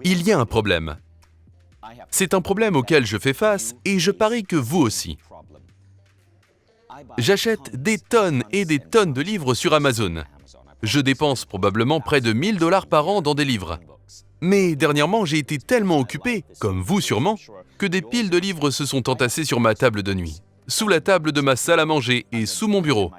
Il y a un problème. C'est un problème auquel je fais face et je parie que vous aussi. J'achète des tonnes et des tonnes de livres sur Amazon. Je dépense probablement près de 1 000 $ par an dans des livres. Mais dernièrement, j'ai été tellement occupé, comme vous sûrement, que des piles de livres se sont entassées sur ma table de nuit, sous la table de ma salle à manger et sous mon bureau.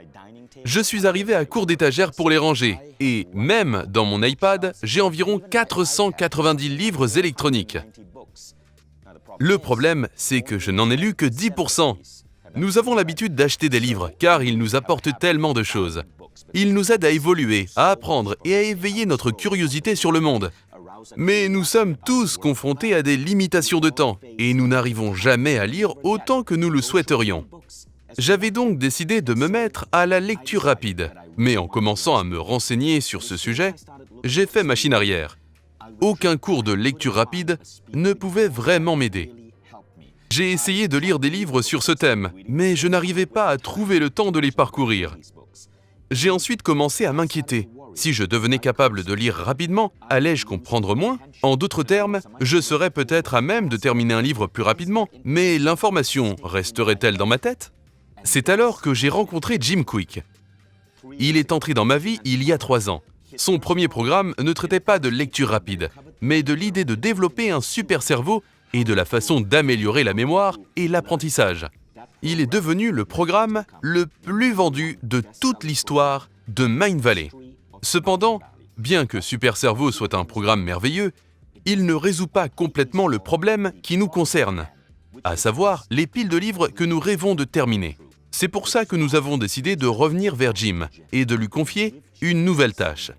Je suis arrivé à court d'étagères pour les ranger et même dans mon iPad, j'ai environ 490 livres électroniques. Le problème, c'est que je n'en ai lu que 10%. Nous avons l'habitude d'acheter des livres car ils nous apportent tellement de choses. Ils nous aident à évoluer, à apprendre et à éveiller notre curiosité sur le monde. Mais nous sommes tous confrontés à des limitations de temps et nous n'arrivons jamais à lire autant que nous le souhaiterions. J'avais donc décidé de me mettre à la lecture rapide. Mais en commençant à me renseigner sur ce sujet, j'ai fait machine arrière. Aucun cours de lecture rapide ne pouvait vraiment m'aider. J'ai essayé de lire des livres sur ce thème, mais je n'arrivais pas à trouver le temps de les parcourir. J'ai ensuite commencé à m'inquiéter. Si je devenais capable de lire rapidement, allais-je comprendre moins? En d'autres termes, je serais peut-être à même de terminer un livre plus rapidement, mais l'information resterait-elle dans ma tête? C'est alors que j'ai rencontré Jim Kwik. Il est entré dans ma vie il y a 3 ans. Son premier programme ne traitait pas de lecture rapide, mais de l'idée de développer un super cerveau et de la façon d'améliorer la mémoire et l'apprentissage. Il est devenu le programme le plus vendu de toute l'histoire de Mindvalley. Cependant, bien que Super Cerveau soit un programme merveilleux, il ne résout pas complètement le problème qui nous concerne, à savoir les piles de livres que nous rêvons de terminer. C'est pour ça que nous avons décidé de revenir vers Jim et de lui confier une nouvelle tâche.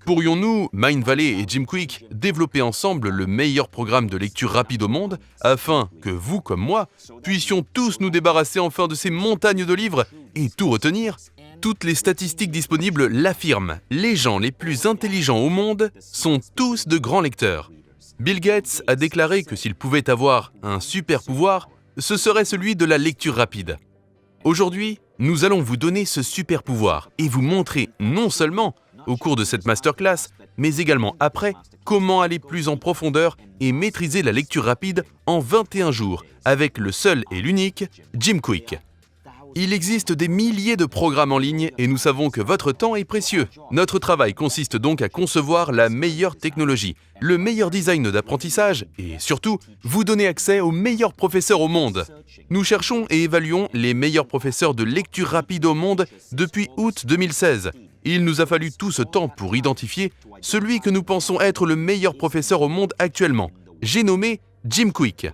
Pourrions-nous, Mindvalley et Jim Kwik, développer ensemble le meilleur programme de lecture rapide au monde afin que vous comme moi puissions tous nous débarrasser enfin de ces montagnes de livres et tout retenir? Toutes les statistiques disponibles l'affirment. Les gens les plus intelligents au monde sont tous de grands lecteurs. Bill Gates a déclaré que s'il pouvait avoir un super pouvoir, ce serait celui de la lecture rapide. Aujourd'hui, nous allons vous donner ce super pouvoir et vous montrer non seulement au cours de cette masterclass, mais également après, comment aller plus en profondeur et maîtriser la lecture rapide en 21 jours avec le seul et l'unique Jim Kwik. Il existe des milliers de programmes en ligne et nous savons que votre temps est précieux. Notre travail consiste donc à concevoir la meilleure technologie, le meilleur design d'apprentissage et surtout, vous donner accès aux meilleurs professeurs au monde. Nous cherchons et évaluons les meilleurs professeurs de lecture rapide au monde depuis août 2016. Il nous a fallu tout ce temps pour identifier celui que nous pensons être le meilleur professeur au monde actuellement. J'ai nommé Jim Kwik.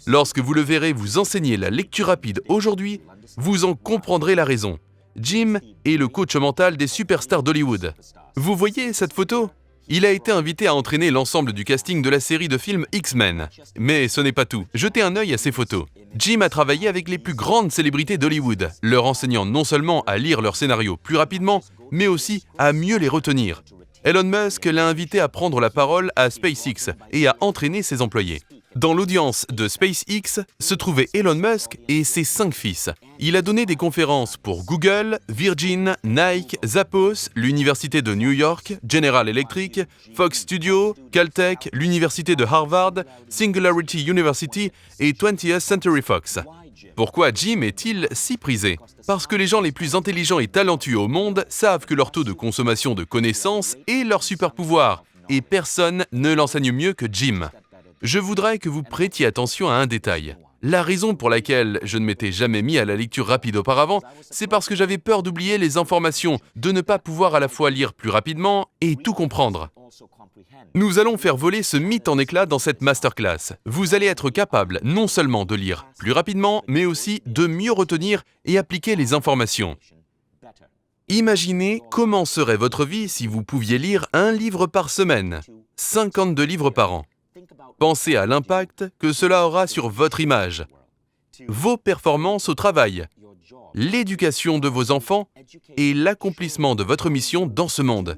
Lorsque vous le verrez vous enseigner la lecture rapide aujourd'hui, vous en comprendrez la raison. Jim est le coach mental des superstars d'Hollywood. Vous voyez cette photo? Il a été invité à entraîner l'ensemble du casting de la série de films X-Men. Mais ce n'est pas tout. Jetez un œil à ces photos. Jim a travaillé avec les plus grandes célébrités d'Hollywood, leur enseignant non seulement à lire leurs scénarios plus rapidement, mais aussi à mieux les retenir. Elon Musk l'a invité à prendre la parole à SpaceX et à entraîner ses employés. Dans l'audience de SpaceX se trouvaient Elon Musk et ses 5 fils. Il a donné des conférences pour Google, Virgin, Nike, Zappos, l'Université de New York, General Electric, Fox Studios, Caltech, l'Université de Harvard, Singularity University et 20th Century Fox. Pourquoi Jim est-il si prisé? Parce que les gens les plus intelligents et talentueux au monde savent que leur taux de consommation de connaissances est leur super pouvoir, et personne ne l'enseigne mieux que Jim. Je voudrais que vous prêtiez attention à un détail. La raison pour laquelle je ne m'étais jamais mis à la lecture rapide auparavant, c'est parce que j'avais peur d'oublier les informations, de ne pas pouvoir à la fois lire plus rapidement et tout comprendre. Nous allons faire voler ce mythe en éclats dans cette masterclass. Vous allez être capable non seulement de lire plus rapidement, mais aussi de mieux retenir et appliquer les informations. Imaginez comment serait votre vie si vous pouviez lire un livre par semaine, 52 livres par an. Pensez à l'impact que cela aura sur votre image, vos performances au travail, l'éducation de vos enfants et l'accomplissement de votre mission dans ce monde.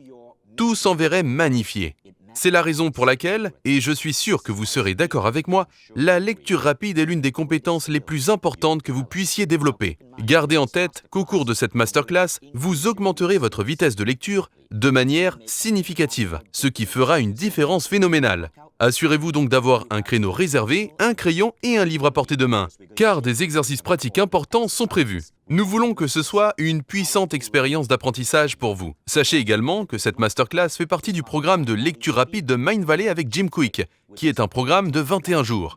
Tout s'en verrait magnifié. C'est la raison pour laquelle, et je suis sûr que vous serez d'accord avec moi, la lecture rapide est l'une des compétences les plus importantes que vous puissiez développer. Gardez en tête qu'au cours de cette masterclass, vous augmenterez votre vitesse de lecture de manière significative, ce qui fera une différence phénoménale. Assurez-vous donc d'avoir un créneau réservé, un crayon et un livre à portée de main, car des exercices pratiques importants sont prévus. Nous voulons que ce soit une puissante expérience d'apprentissage pour vous. Sachez également que cette masterclass fait partie du programme de lecture rapide de Mindvalley avec Jim Kwik, qui est un programme de 21 jours.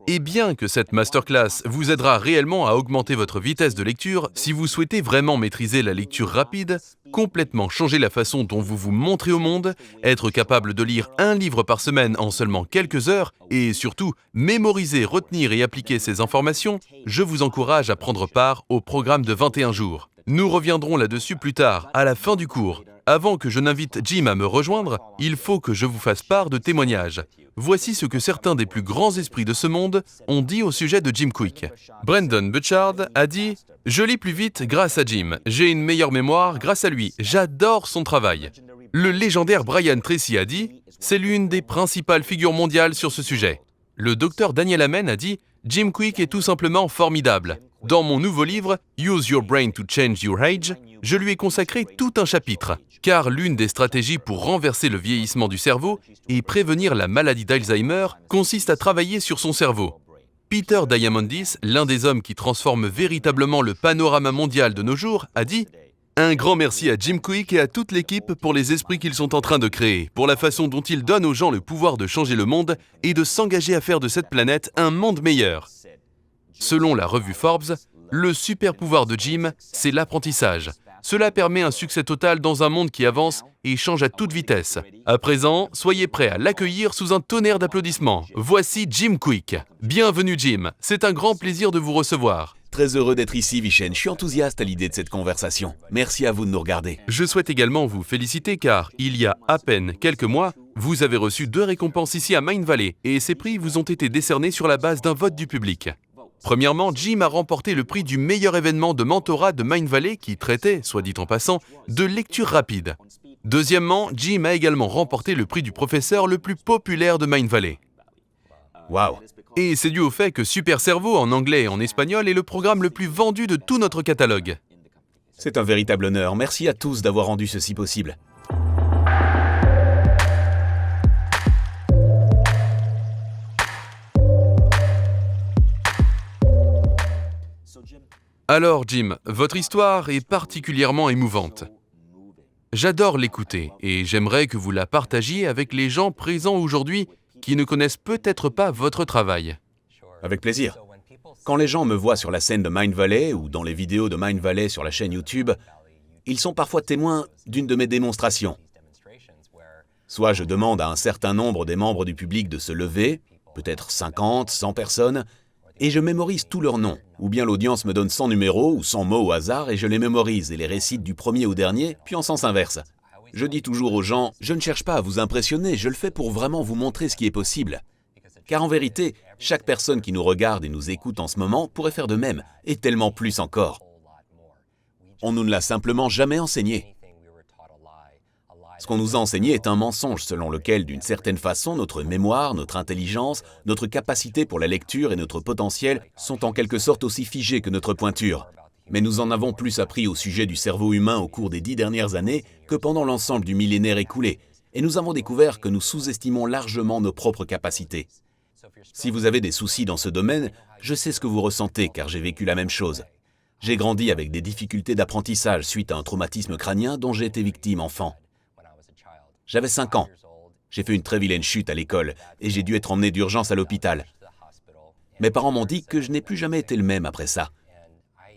Et bien que cette masterclass vous aidera réellement à augmenter votre vitesse de lecture, si vous souhaitez vraiment maîtriser la lecture rapide, complètement changer la façon dont vous vous montrez au monde, être capable de lire un livre par semaine en seulement quelques heures, et surtout mémoriser, retenir et appliquer ces informations, je vous encourage à prendre part au programme de 21 jours. Nous reviendrons là-dessus plus tard, à la fin du cours. Avant que je n'invite Jim à me rejoindre, il faut que je vous fasse part de témoignages. Voici ce que certains des plus grands esprits de ce monde ont dit au sujet de Jim Kwik. Brandon Burchard a dit « Je lis plus vite grâce à Jim. J'ai une meilleure mémoire grâce à lui. J'adore son travail. » Le légendaire Brian Tracy a dit « C'est l'une des principales figures mondiales sur ce sujet. » Le docteur Daniel Amen a dit « Jim Kwik est tout simplement formidable. Dans mon nouveau livre « Use Your Brain to Change Your Age », je lui ai consacré tout un chapitre, car l'une des stratégies pour renverser le vieillissement du cerveau et prévenir la maladie d'Alzheimer consiste à travailler sur son cerveau. Peter Diamandis, l'un des hommes qui transforme véritablement le panorama mondial de nos jours, a dit « Un grand merci à Jim Kwik et à toute l'équipe pour les esprits qu'ils sont en train de créer, pour la façon dont ils donnent aux gens le pouvoir de changer le monde et de s'engager à faire de cette planète un monde meilleur. » Selon la revue Forbes, le super pouvoir de Jim, c'est l'apprentissage. Cela permet un succès total dans un monde qui avance et change à toute vitesse. À présent, soyez prêts à l'accueillir sous un tonnerre d'applaudissements. Voici Jim Kwik. Bienvenue Jim, c'est un grand plaisir de vous recevoir. Très heureux d'être ici, Vishen. Je suis enthousiaste à l'idée de cette conversation. Merci à vous de nous regarder. Je souhaite également vous féliciter car, il y a à peine quelques mois, vous avez reçu 2 récompenses ici à Mindvalley et ces prix vous ont été décernés sur la base d'un vote du public. Premièrement, Jim a remporté le prix du meilleur événement de mentorat de Mindvalley qui traitait, soit dit en passant, de lecture rapide. Deuxièmement, Jim a également remporté le prix du professeur le plus populaire de Mindvalley. Waouh! Et c'est dû au fait que Super Cerveau en anglais et en espagnol est le programme le plus vendu de tout notre catalogue. C'est un véritable honneur. Merci à tous d'avoir rendu ceci possible. Alors Jim, votre histoire est particulièrement émouvante. J'adore l'écouter et j'aimerais que vous la partagiez avec les gens présents aujourd'hui qui ne connaissent peut-être pas votre travail. Avec plaisir. Quand les gens me voient sur la scène de Mindvalley ou dans les vidéos de Mindvalley sur la chaîne YouTube, ils sont parfois témoins d'une de mes démonstrations. Soit je demande à un certain nombre des membres du public de se lever, peut-être 50, 100 personnes, et je mémorise tous leurs noms. Ou bien l'audience me donne 100 numéros ou 100 mots au hasard et je les mémorise et les récite du premier au dernier, puis en sens inverse. Je dis toujours aux gens, je ne cherche pas à vous impressionner, je le fais pour vraiment vous montrer ce qui est possible. Car en vérité, chaque personne qui nous regarde et nous écoute en ce moment pourrait faire de même, et tellement plus encore. On nous ne l'a simplement jamais enseigné. Ce qu'on nous a enseigné est un mensonge selon lequel, d'une certaine façon, notre mémoire, notre intelligence, notre capacité pour la lecture et notre potentiel sont en quelque sorte aussi figés que notre pointure. Mais nous en avons plus appris au sujet du cerveau humain au cours des 10 dernières années que pendant l'ensemble du millénaire écoulé, et nous avons découvert que nous sous-estimons largement nos propres capacités. Si vous avez des soucis dans ce domaine, je sais ce que vous ressentez car j'ai vécu la même chose. J'ai grandi avec des difficultés d'apprentissage suite à un traumatisme crânien dont j'ai été victime enfant. J'avais 5 ans. J'ai fait une très vilaine chute à l'école et j'ai dû être emmené d'urgence à l'hôpital. Mes parents m'ont dit que je n'ai plus jamais été le même après ça.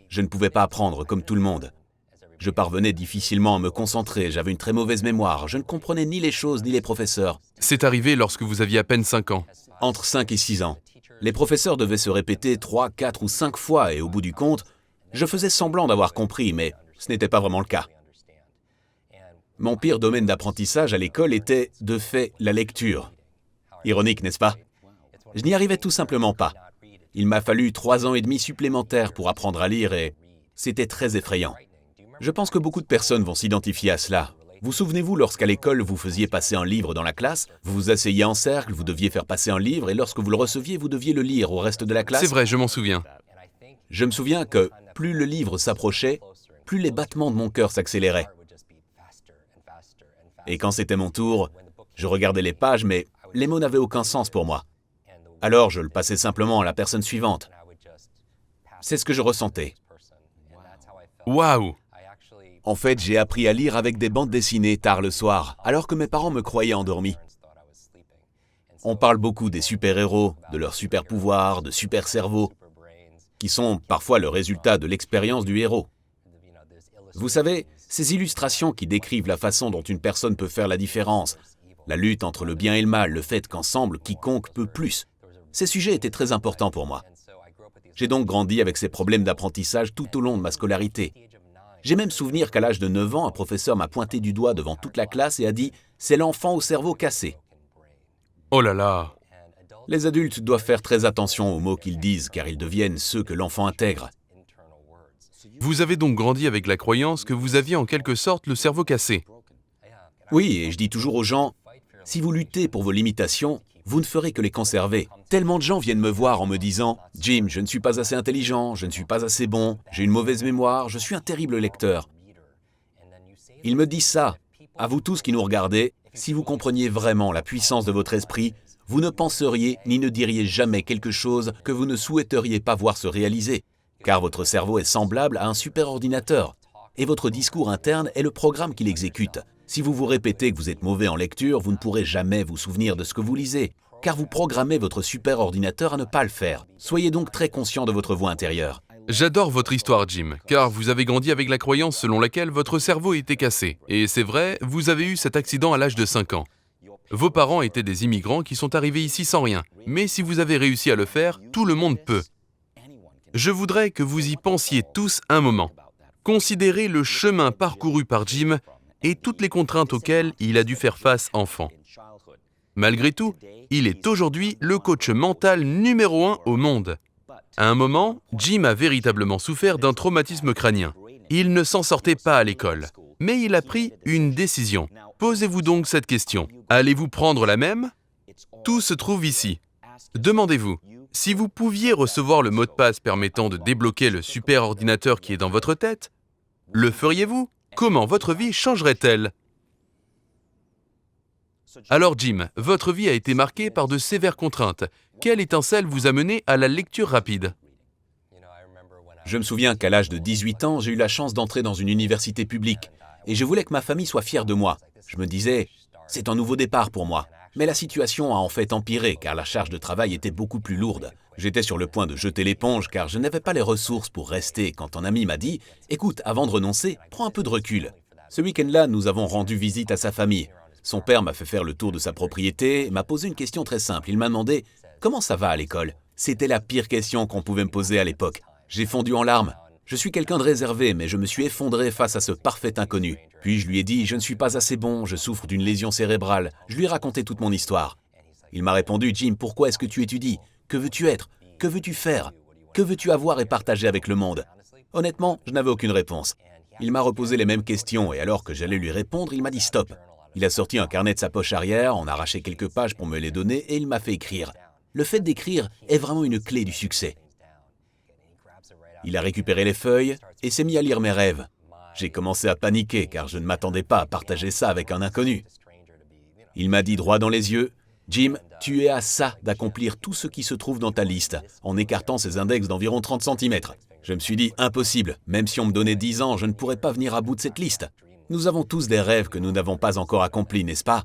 Je ne pouvais pas apprendre comme tout le monde. Je parvenais difficilement à me concentrer, j'avais une très mauvaise mémoire, je ne comprenais ni les choses ni les professeurs. C'est arrivé lorsque vous aviez à peine 5 ans. Entre 5 et 6 ans. Les professeurs devaient se répéter 3, 4 ou 5 fois et au bout du compte, je faisais semblant d'avoir compris, mais ce n'était pas vraiment le cas. Mon pire domaine d'apprentissage à l'école était, de fait, la lecture. Ironique, n'est-ce pas? Je n'y arrivais tout simplement pas. Il m'a fallu 3 ans et demi supplémentaires pour apprendre à lire et c'était très effrayant. Je pense que beaucoup de personnes vont s'identifier à cela. Vous souvenez-vous lorsqu'à l'école vous faisiez passer un livre dans la classe, vous vous asseyez en cercle, vous deviez faire passer un livre et lorsque vous le receviez, vous deviez le lire au reste de la classe? C'est vrai, je m'en souviens. Je me souviens que plus le livre s'approchait, plus les battements de mon cœur s'accéléraient. Et quand c'était mon tour, je regardais les pages, mais les mots n'avaient aucun sens pour moi. Alors je le passais simplement à la personne suivante. C'est ce que je ressentais. Waouh! En fait, j'ai appris à lire avec des bandes dessinées tard le soir, alors que mes parents me croyaient endormi. On parle beaucoup des super-héros, de leurs super-pouvoirs, de super-cerveaux, qui sont parfois le résultat de l'expérience du héros. Vous savez, ces illustrations qui décrivent la façon dont une personne peut faire la différence, la lutte entre le bien et le mal, le fait qu'ensemble, quiconque peut plus. Ces sujets étaient très importants pour moi. J'ai donc grandi avec ces problèmes d'apprentissage tout au long de ma scolarité. J'ai même souvenir qu'à l'âge de 9 ans, un professeur m'a pointé du doigt devant toute la classe et a dit « C'est l'enfant au cerveau cassé ». Oh là là! Les adultes doivent faire très attention aux mots qu'ils disent car ils deviennent ceux que l'enfant intègre. Vous avez donc grandi avec la croyance que vous aviez en quelque sorte le cerveau cassé. Oui, et je dis toujours aux gens, si vous luttez pour vos limitations, vous ne ferez que les conserver. Tellement de gens viennent me voir en me disant « Jim, je ne suis pas assez intelligent, je ne suis pas assez bon, j'ai une mauvaise mémoire, je suis un terrible lecteur. » Ils me disent ça. À vous tous qui nous regardez, si vous compreniez vraiment la puissance de votre esprit, vous ne penseriez ni ne diriez jamais quelque chose que vous ne souhaiteriez pas voir se réaliser, car votre cerveau est semblable à un superordinateur, et votre discours interne est le programme qu'il exécute. Si vous vous répétez que vous êtes mauvais en lecture, vous ne pourrez jamais vous souvenir de ce que vous lisez, car vous programmez votre superordinateur à ne pas le faire. Soyez donc très conscient de votre voix intérieure. J'adore votre histoire, Jim, car vous avez grandi avec la croyance selon laquelle votre cerveau était cassé. Et c'est vrai, vous avez eu cet accident à l'âge de 5 ans. Vos parents étaient des immigrants qui sont arrivés ici sans rien. Mais si vous avez réussi à le faire, tout le monde peut. Je voudrais que vous y pensiez tous un moment. Considérez le chemin parcouru par Jim et toutes les contraintes auxquelles il a dû faire face enfant. Malgré tout, il est aujourd'hui le coach mental numéro 1 au monde. À un moment, Jim a véritablement souffert d'un traumatisme crânien. Il ne s'en sortait pas à l'école, mais il a pris une décision. Posez-vous donc cette question. Allez-vous prendre la même? Tout se trouve ici. Demandez-vous, si vous pouviez recevoir le mot de passe permettant de débloquer le super ordinateur qui est dans votre tête, le feriez-vous? Comment votre vie changerait-elle? Alors Jim, votre vie a été marquée par de sévères contraintes. Quelle étincelle vous a mené à la lecture rapide? Je me souviens qu'à l'âge de 18 ans, j'ai eu la chance d'entrer dans une université publique, et je voulais que ma famille soit fière de moi. Je me disais, c'est un nouveau départ pour moi. Mais la situation a en fait empiré, car la charge de travail était beaucoup plus lourde. J'étais sur le point de jeter l'éponge, car je n'avais pas les ressources pour rester, quand un ami m'a dit « Écoute, avant de renoncer, prends un peu de recul. » Ce week-end-là, nous avons rendu visite à sa famille. Son père m'a fait faire le tour de sa propriété et m'a posé une question très simple. Il m'a demandé « Comment ça va à l'école ?» C'était la pire question qu'on pouvait me poser à l'époque. J'ai fondu en larmes. Je suis quelqu'un de réservé, mais je me suis effondré face à ce parfait inconnu. Puis je lui ai dit « Je ne suis pas assez bon, je souffre d'une lésion cérébrale. » Je lui ai raconté toute mon histoire. Il m'a répondu « Jim, pourquoi est-ce que tu étudies? Que veux-tu être? Que veux-tu faire? Que veux-tu avoir et partager avec le monde ?» Honnêtement, je n'avais aucune réponse. Il m'a reposé les mêmes questions et alors que j'allais lui répondre, il m'a dit « Stop ». Il a sorti un carnet de sa poche arrière, en a arraché quelques pages pour me les donner et il m'a fait écrire. Le fait d'écrire est vraiment une clé du succès. Il a récupéré les feuilles et s'est mis à lire mes rêves. J'ai commencé à paniquer car je ne m'attendais pas à partager ça avec un inconnu. Il m'a dit droit dans les yeux, « Jim, tu es à ça d'accomplir tout ce qui se trouve dans ta liste, en écartant ces index d'environ 30 cm. » Je me suis dit, impossible, même si on me donnait 10 ans, je ne pourrais pas venir à bout de cette liste. Nous avons tous des rêves que nous n'avons pas encore accomplis, n'est-ce pas?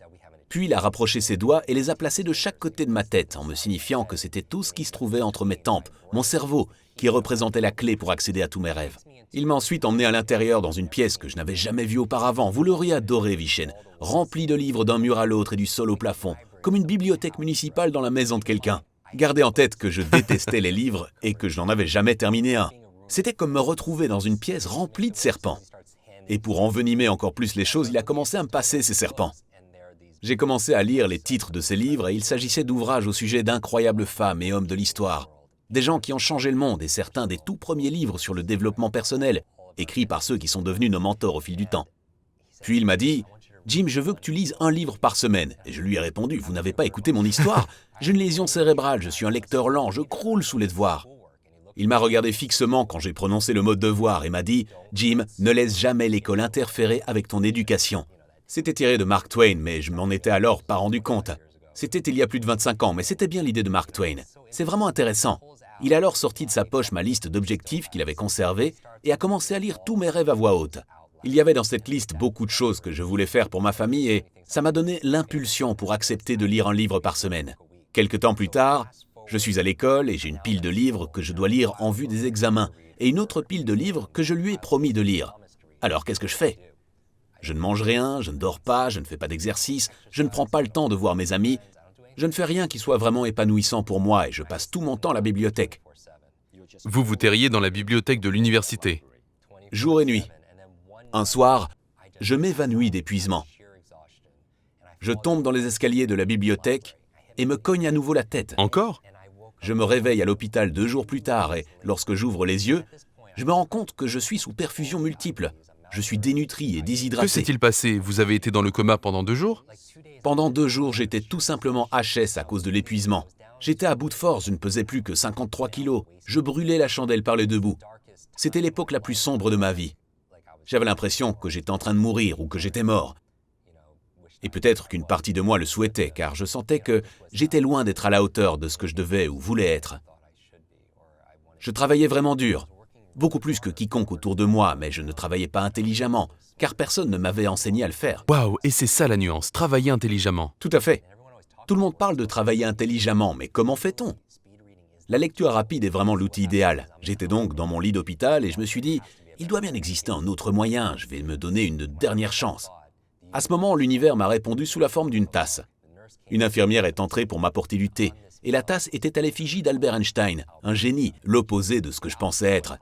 Puis il a rapproché ses doigts et les a placés de chaque côté de ma tête, en me signifiant que c'était tout ce qui se trouvait entre mes tempes, mon cerveau, qui représentait la clé pour accéder à tous mes rêves. Il m'a ensuite emmené à l'intérieur dans une pièce que je n'avais jamais vue auparavant. Vous l'auriez adoré, Vishen, remplie de livres d'un mur à l'autre et du sol au plafond, comme une bibliothèque municipale dans la maison de quelqu'un. Gardez en tête que je détestais les livres et que je n'en avais jamais terminé un. C'était comme me retrouver dans une pièce remplie de serpents. Et pour envenimer encore plus les choses, il a commencé à me passer ces serpents. J'ai commencé à lire les titres de ces livres et il s'agissait d'ouvrages au sujet d'incroyables femmes et hommes de l'histoire. Des gens qui ont changé le monde et certains des tout premiers livres sur le développement personnel, écrits par ceux qui sont devenus nos mentors au fil du temps. Puis il m'a dit « Jim, je veux que tu lises un livre par semaine. » Et je lui ai répondu « Vous n'avez pas écouté mon histoire. J'ai une lésion cérébrale, je suis un lecteur lent, je croule sous les devoirs. » Il m'a regardé fixement quand j'ai prononcé le mot « devoir » et m'a dit « Jim, ne laisse jamais l'école interférer avec ton éducation. C'était tiré de Mark Twain, mais je m'en étais alors pas rendu compte. C'était il y a plus de 25 ans, mais c'était bien l'idée de Mark Twain. C'est vraiment intéressant. Il a alors sorti de sa poche ma liste d'objectifs qu'il avait conservés et a commencé à lire tous mes rêves à voix haute. Il y avait dans cette liste beaucoup de choses que je voulais faire pour ma famille et ça m'a donné l'impulsion pour accepter de lire un livre par semaine. Quelque temps plus tard, je suis à l'école et j'ai une pile de livres que je dois lire en vue des examens et une autre pile de livres que je lui ai promis de lire. Alors qu'est-ce que je fais ? Je ne mange rien, je ne dors pas, je ne fais pas d'exercice, je ne prends pas le temps de voir mes amis. Je ne fais rien qui soit vraiment épanouissant pour moi et je passe tout mon temps à la bibliothèque. Vous vous terriez dans la bibliothèque de l'université. Jour et nuit. Un soir, je m'évanouis d'épuisement. Je tombe dans les escaliers de la bibliothèque et me cogne à nouveau la tête. Encore ? Je me réveille à l'hôpital 2 jours plus tard et lorsque j'ouvre les yeux, je me rends compte que je suis sous perfusion multiple. Je suis dénutri et déshydraté. Que s'est-il passé ? Vous avez été dans le coma pendant 2 jours ? Pendant 2 jours, j'étais tout simplement HS à cause de l'épuisement. J'étais à bout de force, je ne pesais plus que 53 kilos. Je brûlais la chandelle par les 2 bouts. C'était l'époque la plus sombre de ma vie. J'avais l'impression que j'étais en train de mourir ou que j'étais mort. Et peut-être qu'une partie de moi le souhaitait, car je sentais que j'étais loin d'être à la hauteur de ce que je devais ou voulais être. Je travaillais vraiment dur, beaucoup plus que quiconque autour de moi, mais je ne travaillais pas intelligemment, car personne ne m'avait enseigné à le faire. Waouh, et c'est ça la nuance, travailler intelligemment. Tout à fait. Tout le monde parle de travailler intelligemment, mais comment fait-on ? La lecture rapide est vraiment l'outil idéal. J'étais donc dans mon lit d'hôpital et je me suis dit, il doit bien exister un autre moyen, je vais me donner une dernière chance. À ce moment, l'univers m'a répondu sous la forme d'une tasse. Une infirmière est entrée pour m'apporter du thé, et la tasse était à l'effigie d'Albert Einstein, un génie, l'opposé de ce que je pensais être.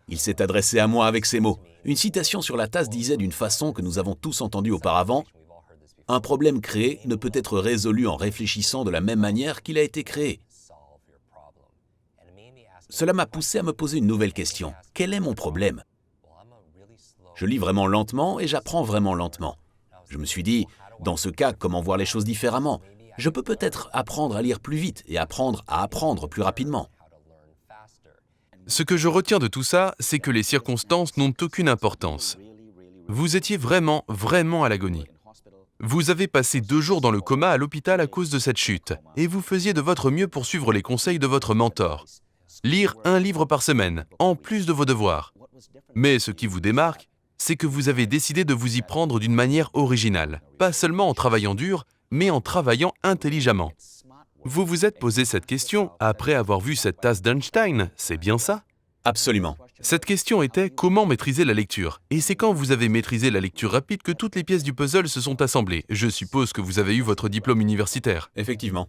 Il s'est adressé à moi avec ces mots. Une citation sur la tasse disait d'une façon que nous avons tous entendue auparavant, « Un problème créé ne peut être résolu en réfléchissant de la même manière qu'il a été créé. » Cela m'a poussé à me poser une nouvelle question. Quel est mon problème ? Je lis vraiment lentement et j'apprends vraiment lentement. Je me suis dit, dans ce cas, comment voir les choses différemment ? Je peux peut-être apprendre à lire plus vite et apprendre à apprendre plus rapidement. Ce que je retiens de tout ça, c'est que les circonstances n'ont aucune importance. Vous étiez vraiment à l'agonie. Vous avez passé 2 jours dans le coma à l'hôpital à cause de cette chute, et vous faisiez de votre mieux pour suivre les conseils de votre mentor. Lire 1 livre par semaine, en plus de vos devoirs. Mais ce qui vous démarque, c'est que vous avez décidé de vous y prendre d'une manière originale, pas seulement en travaillant dur, mais en travaillant intelligemment. Vous vous êtes posé cette question après avoir vu cette tasse d'Einstein, c'est bien ça ? Absolument. Cette question était comment maîtriser la lecture. Et c'est quand vous avez maîtrisé la lecture rapide que toutes les pièces du puzzle se sont assemblées. Je suppose que vous avez eu votre diplôme universitaire. Effectivement.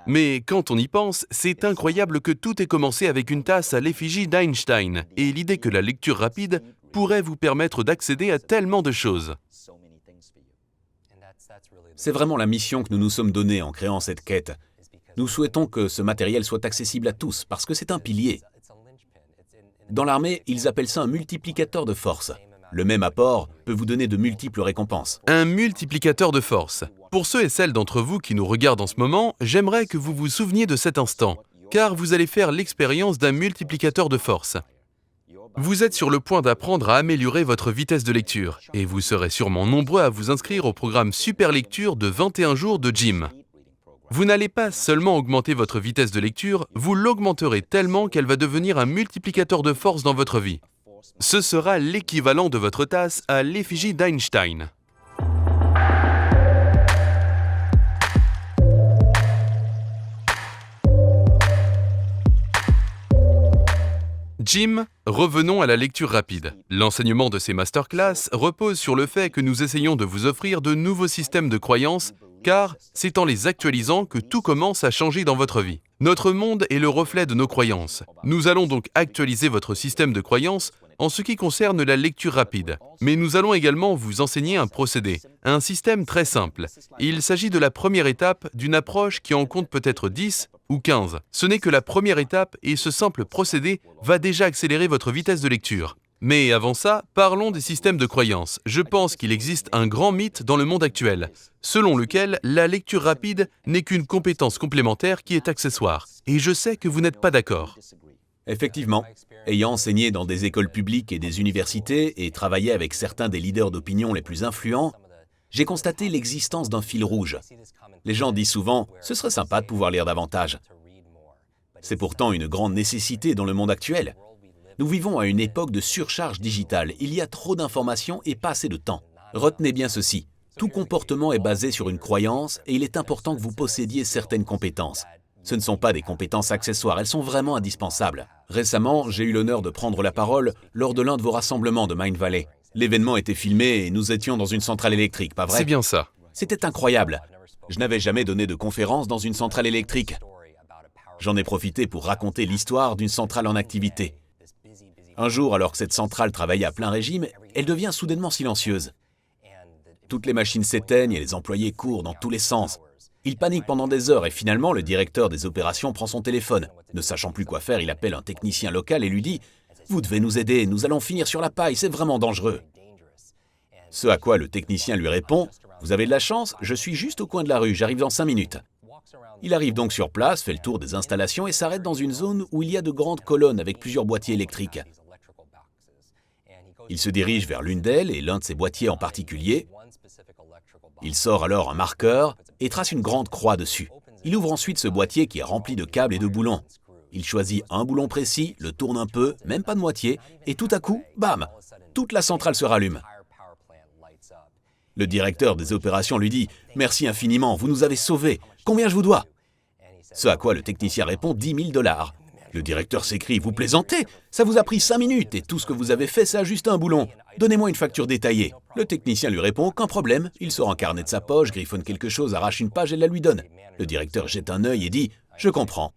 Mais quand on y pense, c'est incroyable que tout ait commencé avec une tasse à l'effigie d'Einstein et l'idée que la lecture rapide pourrait vous permettre d'accéder à tellement de choses. C'est vraiment la mission que nous nous sommes donnée en créant cette quête. Nous souhaitons que ce matériel soit accessible à tous parce que c'est un pilier. Dans l'armée, ils appellent ça un multiplicateur de force. Le même apport peut vous donner de multiples récompenses. Un multiplicateur de force. Pour ceux et celles d'entre vous qui nous regardent en ce moment, j'aimerais que vous vous souveniez de cet instant, car vous allez faire l'expérience d'un multiplicateur de force. Vous êtes sur le point d'apprendre à améliorer votre vitesse de lecture, et vous serez sûrement nombreux à vous inscrire au programme Super Lecture de 21 jours de Jim. Vous n'allez pas seulement augmenter votre vitesse de lecture, vous l'augmenterez tellement qu'elle va devenir un multiplicateur de force dans votre vie. Ce sera l'équivalent de votre tasse à l'effigie d'Einstein. Jim, revenons à la lecture rapide. L'enseignement de ces masterclass repose sur le fait que nous essayons de vous offrir de nouveaux systèmes de croyances, car c'est en les actualisant que tout commence à changer dans votre vie. Notre monde est le reflet de nos croyances. Nous allons donc actualiser votre système de croyances en ce qui concerne la lecture rapide. Mais nous allons également vous enseigner un procédé, un système très simple. Il s'agit de la première étape d'une approche qui en compte peut-être 10 ou 15. Ce n'est que la première étape et ce simple procédé va déjà accélérer votre vitesse de lecture. Mais avant ça, parlons des systèmes de croyances. Je pense qu'il existe un grand mythe dans le monde actuel, selon lequel la lecture rapide n'est qu'une compétence complémentaire qui est accessoire. Et je sais que vous n'êtes pas d'accord. Effectivement, ayant enseigné dans des écoles publiques et des universités et travaillé avec certains des leaders d'opinion les plus influents, j'ai constaté l'existence d'un fil rouge. Les gens disent souvent « ce serait sympa de pouvoir lire davantage ». C'est pourtant une grande nécessité dans le monde actuel. Nous vivons à une époque de surcharge digitale. Il y a trop d'informations et pas assez de temps. Retenez bien ceci. Tout comportement est basé sur une croyance et il est important que vous possédiez certaines compétences. Ce ne sont pas des compétences accessoires, elles sont vraiment indispensables. Récemment, j'ai eu l'honneur de prendre la parole lors de l'un de vos rassemblements de Mindvalley. L'événement était filmé et nous étions dans une centrale électrique, pas vrai? C'est bien ça. C'était incroyable. Je n'avais jamais donné de conférence dans une centrale électrique. J'en ai profité pour raconter l'histoire d'une centrale en activité. Un jour, alors que cette centrale travaillait à plein régime, elle devient soudainement silencieuse. Toutes les machines s'éteignent et les employés courent dans tous les sens. Ils paniquent pendant des heures et finalement, le directeur des opérations prend son téléphone. Ne sachant plus quoi faire, il appelle un technicien local et lui dit « Vous devez nous aider, nous allons finir sur la paille, c'est vraiment dangereux. » Ce à quoi le technicien lui répond « Vous avez de la chance, je suis juste au coin de la rue, j'arrive dans 5 minutes. » Il arrive donc sur place, fait le tour des installations et s'arrête dans une zone où il y a de grandes colonnes avec plusieurs boîtiers électriques. Il se dirige vers l'une d'elles et l'un de ces boîtiers en particulier. Il sort alors un marqueur et trace une grande croix dessus. Il ouvre ensuite ce boîtier qui est rempli de câbles et de boulons. Il choisit un boulon précis, le tourne un peu, même pas de moitié, et tout à coup, bam, toute la centrale se rallume. Le directeur des opérations lui dit « Merci infiniment, vous nous avez sauvés. Combien je vous dois ?» Ce à quoi le technicien répond « 10 000 $. Le directeur s'écrie « Vous plaisantez? Ça vous a pris 5 minutes et tout ce que vous avez fait, c'est ajuster un boulon. Donnez-moi une facture détaillée. » Le technicien lui répond « Aucun problème. » Il sort un carnet de sa poche, griffonne quelque chose, arrache une page et la lui donne. Le directeur jette un œil et dit « Je comprends. »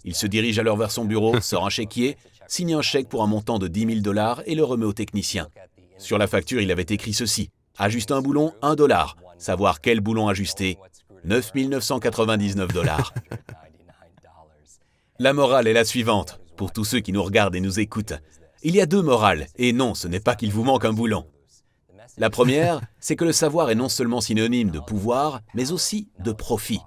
Il se dirige alors vers son bureau, sort un chéquier, signe un chèque pour un montant de 10 000 $ et le remet au technicien. Sur la facture, il avait écrit ceci. Ajuster un boulon, $1. Savoir quel boulon ajuster, 9 999 $. La morale est la suivante, pour tous ceux qui nous regardent et nous écoutent. Il y a 2 morales, et non, ce n'est pas qu'il vous manque un boulon. La première, c'est que le savoir est non seulement synonyme de pouvoir, mais aussi de profit.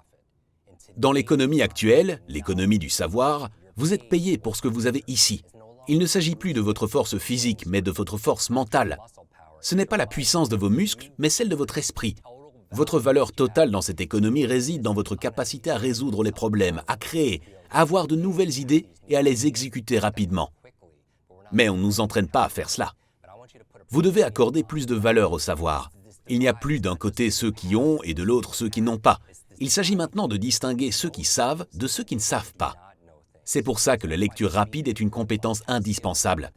Dans l'économie actuelle, l'économie du savoir, vous êtes payé pour ce que vous avez ici. Il ne s'agit plus de votre force physique, mais de votre force mentale. Ce n'est pas la puissance de vos muscles, mais celle de votre esprit. Votre valeur totale dans cette économie réside dans votre capacité à résoudre les problèmes, à créer, à avoir de nouvelles idées et à les exécuter rapidement. Mais on ne nous entraîne pas à faire cela. Vous devez accorder plus de valeur au savoir. Il n'y a plus d'un côté ceux qui ont et de l'autre ceux qui n'ont pas. Il s'agit maintenant de distinguer ceux qui savent de ceux qui ne savent pas. C'est pour ça que la lecture rapide est une compétence indispensable.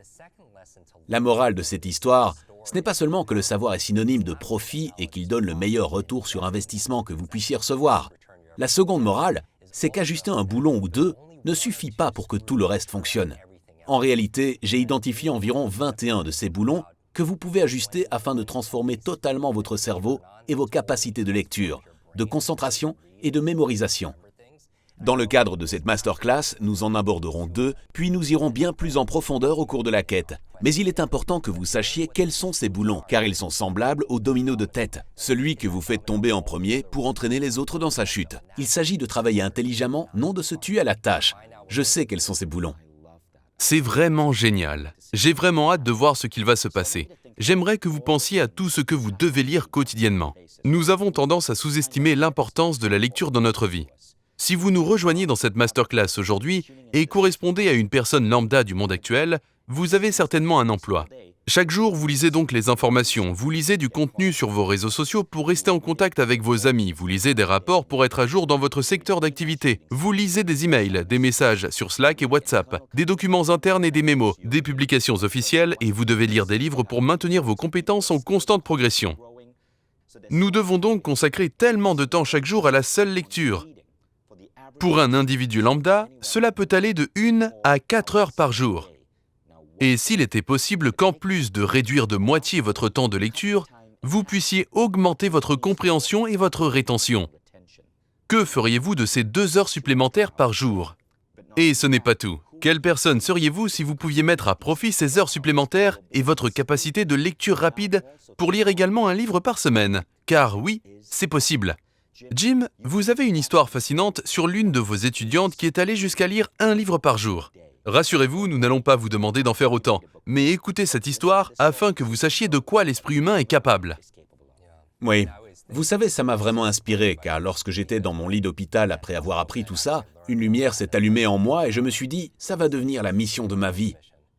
La morale de cette histoire, ce n'est pas seulement que le savoir est synonyme de profit et qu'il donne le meilleur retour sur investissement que vous puissiez recevoir. La seconde morale, c'est qu'ajuster un boulon ou 2 ne suffit pas pour que tout le reste fonctionne. En réalité, j'ai identifié environ 21 de ces boulons que vous pouvez ajuster afin de transformer totalement votre cerveau et vos capacités de lecture, de concentration et de mémorisation. Dans le cadre de cette masterclass, nous en aborderons 2, puis nous irons bien plus en profondeur au cours de la quête. Mais il est important que vous sachiez quels sont ces boulons, car ils sont semblables aux dominos de tête, celui que vous faites tomber en premier pour entraîner les autres dans sa chute. Il s'agit de travailler intelligemment, non de se tuer à la tâche. Je sais quels sont ces boulons. C'est vraiment génial. J'ai vraiment hâte de voir ce qu'il va se passer. J'aimerais que vous pensiez à tout ce que vous devez lire quotidiennement. Nous avons tendance à sous-estimer l'importance de la lecture dans notre vie. Si vous nous rejoignez dans cette masterclass aujourd'hui et correspondez à une personne lambda du monde actuel, vous avez certainement un emploi. Chaque jour, vous lisez donc les informations, vous lisez du contenu sur vos réseaux sociaux pour rester en contact avec vos amis, vous lisez des rapports pour être à jour dans votre secteur d'activité, vous lisez des emails, des messages sur Slack et WhatsApp, des documents internes et des mémos, des publications officielles et vous devez lire des livres pour maintenir vos compétences en constante progression. Nous devons donc consacrer tellement de temps chaque jour à la seule lecture. Pour un individu lambda, cela peut aller de 1 à 4 heures par jour. Et s'il était possible qu'en plus de réduire de moitié votre temps de lecture, vous puissiez augmenter votre compréhension et votre rétention. Que feriez-vous de ces 2 heures supplémentaires par jour? Et ce n'est pas tout. Quelle personne seriez-vous si vous pouviez mettre à profit ces heures supplémentaires et votre capacité de lecture rapide pour lire également un livre par semaine? Car oui, c'est possible. Jim, vous avez une histoire fascinante sur l'une de vos étudiantes qui est allée jusqu'à lire un livre par jour. Rassurez-vous, nous n'allons pas vous demander d'en faire autant, mais écoutez cette histoire afin que vous sachiez de quoi l'esprit humain est capable. Oui. Vous savez, ça m'a vraiment inspiré, car lorsque j'étais dans mon lit d'hôpital après avoir appris tout ça, une lumière s'est allumée en moi et je me suis dit, ça va devenir la mission de ma vie.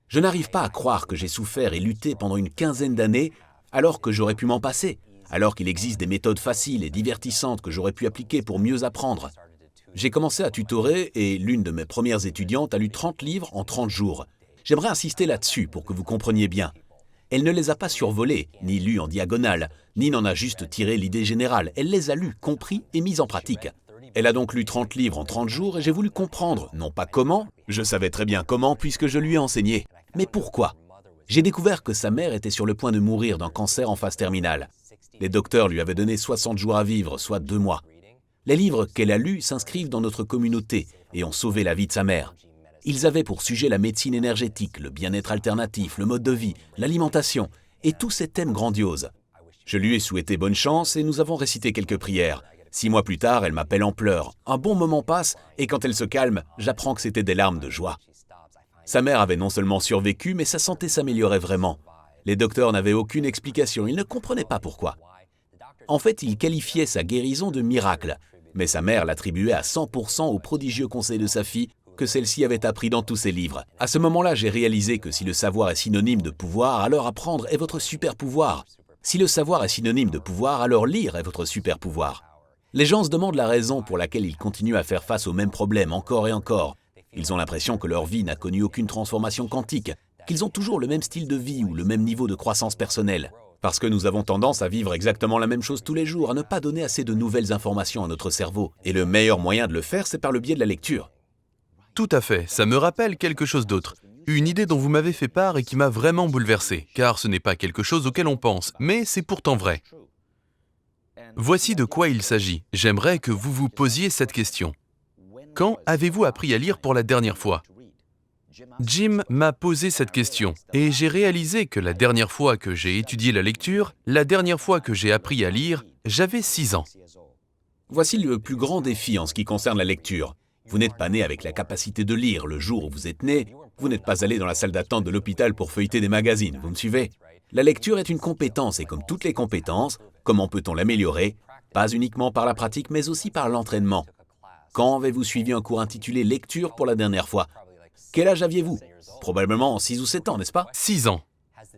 Je n'arrive pas à croire que j'ai souffert et lutté pendant une quinzaine d'années alors que j'aurais pu m'en passer, alors qu'il existe des méthodes faciles et divertissantes que j'aurais pu appliquer pour mieux apprendre. J'ai commencé à tutorer et l'une de mes premières étudiantes a lu 30 livres en 30 jours. J'aimerais insister là-dessus pour que vous compreniez bien. Elle ne les a pas survolés, ni lus en diagonale, ni n'en a juste tiré l'idée générale. Elle les a lus, compris et mis en pratique. Elle a donc lu 30 livres en 30 jours et j'ai voulu comprendre, non pas comment, je savais très bien comment puisque je lui ai enseigné, mais pourquoi. J'ai découvert que sa mère était sur le point de mourir d'un cancer en phase terminale. Les docteurs lui avaient donné 60 jours à vivre, soit 2 mois. Les livres qu'elle a lus s'inscrivent dans notre communauté et ont sauvé la vie de sa mère. Ils avaient pour sujet la médecine énergétique, le bien-être alternatif, le mode de vie, l'alimentation et tous ces thèmes grandioses. Je lui ai souhaité bonne chance et nous avons récité quelques prières. 6 mois plus tard, elle m'appelle en pleurs. Un bon moment passe et quand elle se calme, j'apprends que c'était des larmes de joie. Sa mère avait non seulement survécu, mais sa santé s'améliorait vraiment. Les docteurs n'avaient aucune explication, ils ne comprenaient pas pourquoi. En fait, ils qualifiaient sa guérison de miracle, mais sa mère l'attribuait à 100% au prodigieux conseil de sa fille que celle-ci avait appris dans tous ses livres. À ce moment-là, j'ai réalisé que si le savoir est synonyme de pouvoir, alors apprendre est votre super pouvoir. Si le savoir est synonyme de pouvoir, alors lire est votre super pouvoir. Les gens se demandent la raison pour laquelle ils continuent à faire face aux mêmes problèmes encore et encore. Ils ont l'impression que leur vie n'a connu aucune transformation quantique, qu'ils ont toujours le même style de vie ou le même niveau de croissance personnelle. Parce que nous avons tendance à vivre exactement la même chose tous les jours, à ne pas donner assez de nouvelles informations à notre cerveau. Et le meilleur moyen de le faire, c'est par le biais de la lecture. Tout à fait, ça me rappelle quelque chose d'autre. Une idée dont vous m'avez fait part et qui m'a vraiment bouleversé, car ce n'est pas quelque chose auquel on pense, mais c'est pourtant vrai. Voici de quoi il s'agit. J'aimerais que vous vous posiez cette question. Quand avez-vous appris à lire pour la dernière fois ? Jim m'a posé cette question, et j'ai réalisé que la dernière fois que j'ai étudié la lecture, la dernière fois que j'ai appris à lire, j'avais 6 ans. Voici le plus grand défi en ce qui concerne la lecture. Vous n'êtes pas né avec la capacité de lire le jour où vous êtes né, vous n'êtes pas allé dans la salle d'attente de l'hôpital pour feuilleter des magazines, vous me suivez ? La lecture est une compétence et comme toutes les compétences, comment peut-on l'améliorer ? Pas uniquement par la pratique mais aussi par l'entraînement. Quand avez-vous suivi un cours intitulé « Lecture » pour la dernière fois ? Quel âge aviez-vous ? Probablement 6 ou 7 ans, n'est-ce pas ? 6 ans.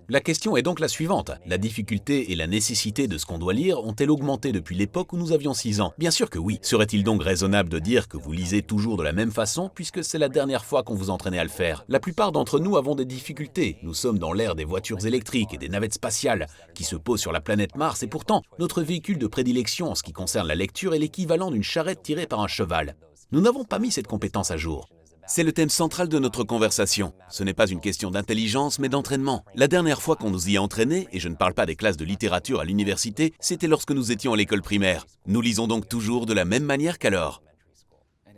La question est donc la suivante. La difficulté et la nécessité de ce qu'on doit lire ont-elles augmenté depuis l'époque où nous avions 6 ans ? Bien sûr que oui. Serait-il donc raisonnable de dire que vous lisez toujours de la même façon puisque c'est la dernière fois qu'on vous entraînait à le faire ? La plupart d'entre nous avons des difficultés. Nous sommes dans l'ère des voitures électriques et des navettes spatiales qui se posent sur la planète Mars et pourtant, notre véhicule de prédilection en ce qui concerne la lecture est l'équivalent d'une charrette tirée par un cheval. Nous n'avons pas mis cette compétence à jour. C'est le thème central de notre conversation. Ce n'est pas une question d'intelligence, mais d'entraînement. La dernière fois qu'on nous y a entraînés, et je ne parle pas des classes de littérature à l'université, c'était lorsque nous étions à l'école primaire. Nous lisons donc toujours de la même manière qu'alors.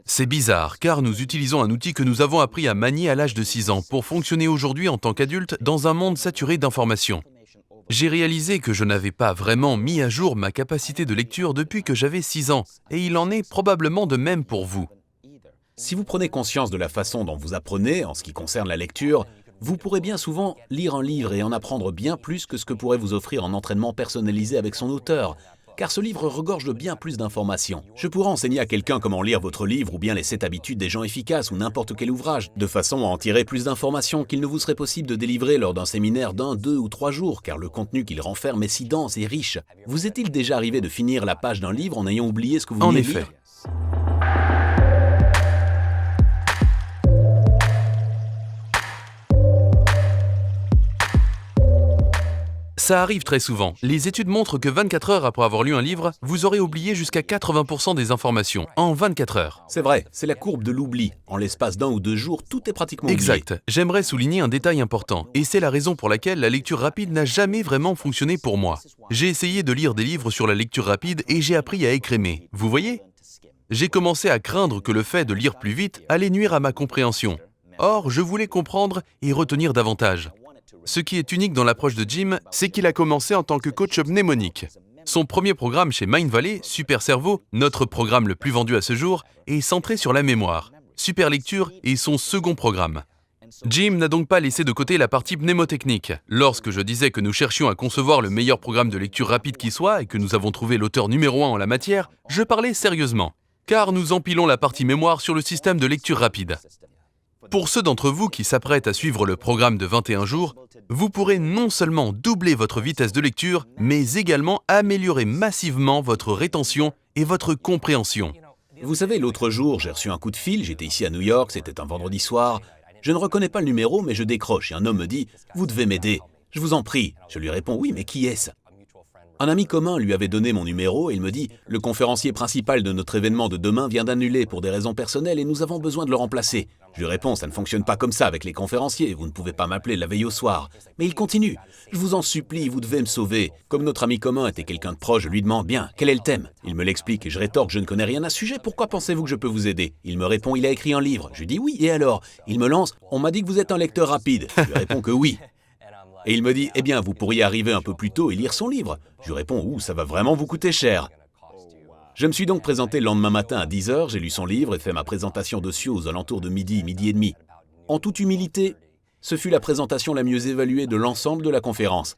C'est bizarre, car nous utilisons un outil que nous avons appris à manier à l'âge de 6 ans pour fonctionner aujourd'hui en tant qu'adulte dans un monde saturé d'informations. J'ai réalisé que je n'avais pas vraiment mis à jour ma capacité de lecture depuis que j'avais 6 ans, et il en est probablement de même pour vous. Si vous prenez conscience de la façon dont vous apprenez en ce qui concerne la lecture, vous pourrez bien souvent lire un livre et en apprendre bien plus que ce que pourrait vous offrir un entraînement personnalisé avec son auteur, car ce livre regorge de bien plus d'informations. Je pourrais enseigner à quelqu'un comment lire votre livre ou bien les 7 habitudes des gens efficaces ou n'importe quel ouvrage, de façon à en tirer plus d'informations qu'il ne vous serait possible de délivrer lors d'un séminaire d'1, 2 ou 3 jours, car le contenu qu'il renferme est si dense et riche. Vous est-il déjà arrivé de finir la page d'un livre en ayant oublié ce que vous veniez de lire ? En effet. Ça arrive très souvent. Les études montrent que 24 heures après avoir lu un livre, vous aurez oublié jusqu'à 80% des informations, en 24 heures. C'est vrai, c'est la courbe de l'oubli. En l'espace d'1 ou 2 jours, tout est pratiquement oublié. Exact. J'aimerais souligner un détail important, et c'est la raison pour laquelle la lecture rapide n'a jamais vraiment fonctionné pour moi. J'ai essayé de lire des livres sur la lecture rapide et j'ai appris à écrémer. Vous voyez ? J'ai commencé à craindre que le fait de lire plus vite allait nuire à ma compréhension. Or, je voulais comprendre et retenir davantage. Ce qui est unique dans l'approche de Jim, c'est qu'il a commencé en tant que coach mnémonique. Son premier programme chez Mindvalley, Super Cerveau, notre programme le plus vendu à ce jour, est centré sur la mémoire. Super Lecture est son second programme. Jim n'a donc pas laissé de côté la partie mnémotechnique. Lorsque je disais que nous cherchions à concevoir le meilleur programme de lecture rapide qui soit et que nous avons trouvé l'auteur numéro 1 en la matière, je parlais sérieusement, car nous empilons la partie mémoire sur le système de lecture rapide. Pour ceux d'entre vous qui s'apprêtent à suivre le programme de 21 jours, vous pourrez non seulement doubler votre vitesse de lecture, mais également améliorer massivement votre rétention et votre compréhension. Vous savez, l'autre jour, j'ai reçu un coup de fil, j'étais ici à New York, c'était un vendredi soir. Je ne reconnais pas le numéro, mais je décroche et un homme me dit « Vous devez m'aider. Je vous en prie. » Je lui réponds « Oui, mais qui est-ce » Un ami commun lui avait donné mon numéro et il me dit « Le conférencier principal de notre événement de demain vient d'annuler pour des raisons personnelles et nous avons besoin de le remplacer. » Je lui réponds « Ça ne fonctionne pas comme ça avec les conférenciers, vous ne pouvez pas m'appeler la veille au soir. » Mais il continue « Je vous en supplie, vous devez me sauver. » Comme notre ami commun était quelqu'un de proche, je lui demande « Bien, quel est le thème ?» Il me l'explique et je rétorque « Je ne connais rien à ce sujet, pourquoi pensez-vous que je peux vous aider ?» Il me répond « Il a écrit un livre. » Je lui dis « Oui, et alors ?» Il me lance « On m'a dit que vous êtes un lecteur rapide. » Je lui réponds que oui. Et il me dit « Eh bien, vous pourriez arriver un peu plus tôt et lire son livre. » Je lui réponds « Ouh, ça va vraiment vous coûter cher. » Je me suis donc présenté le lendemain matin à 10h, j'ai lu son livre et fait ma présentation dessus aux alentours de midi et demi. En toute humilité, ce fut la présentation la mieux évaluée de l'ensemble de la conférence.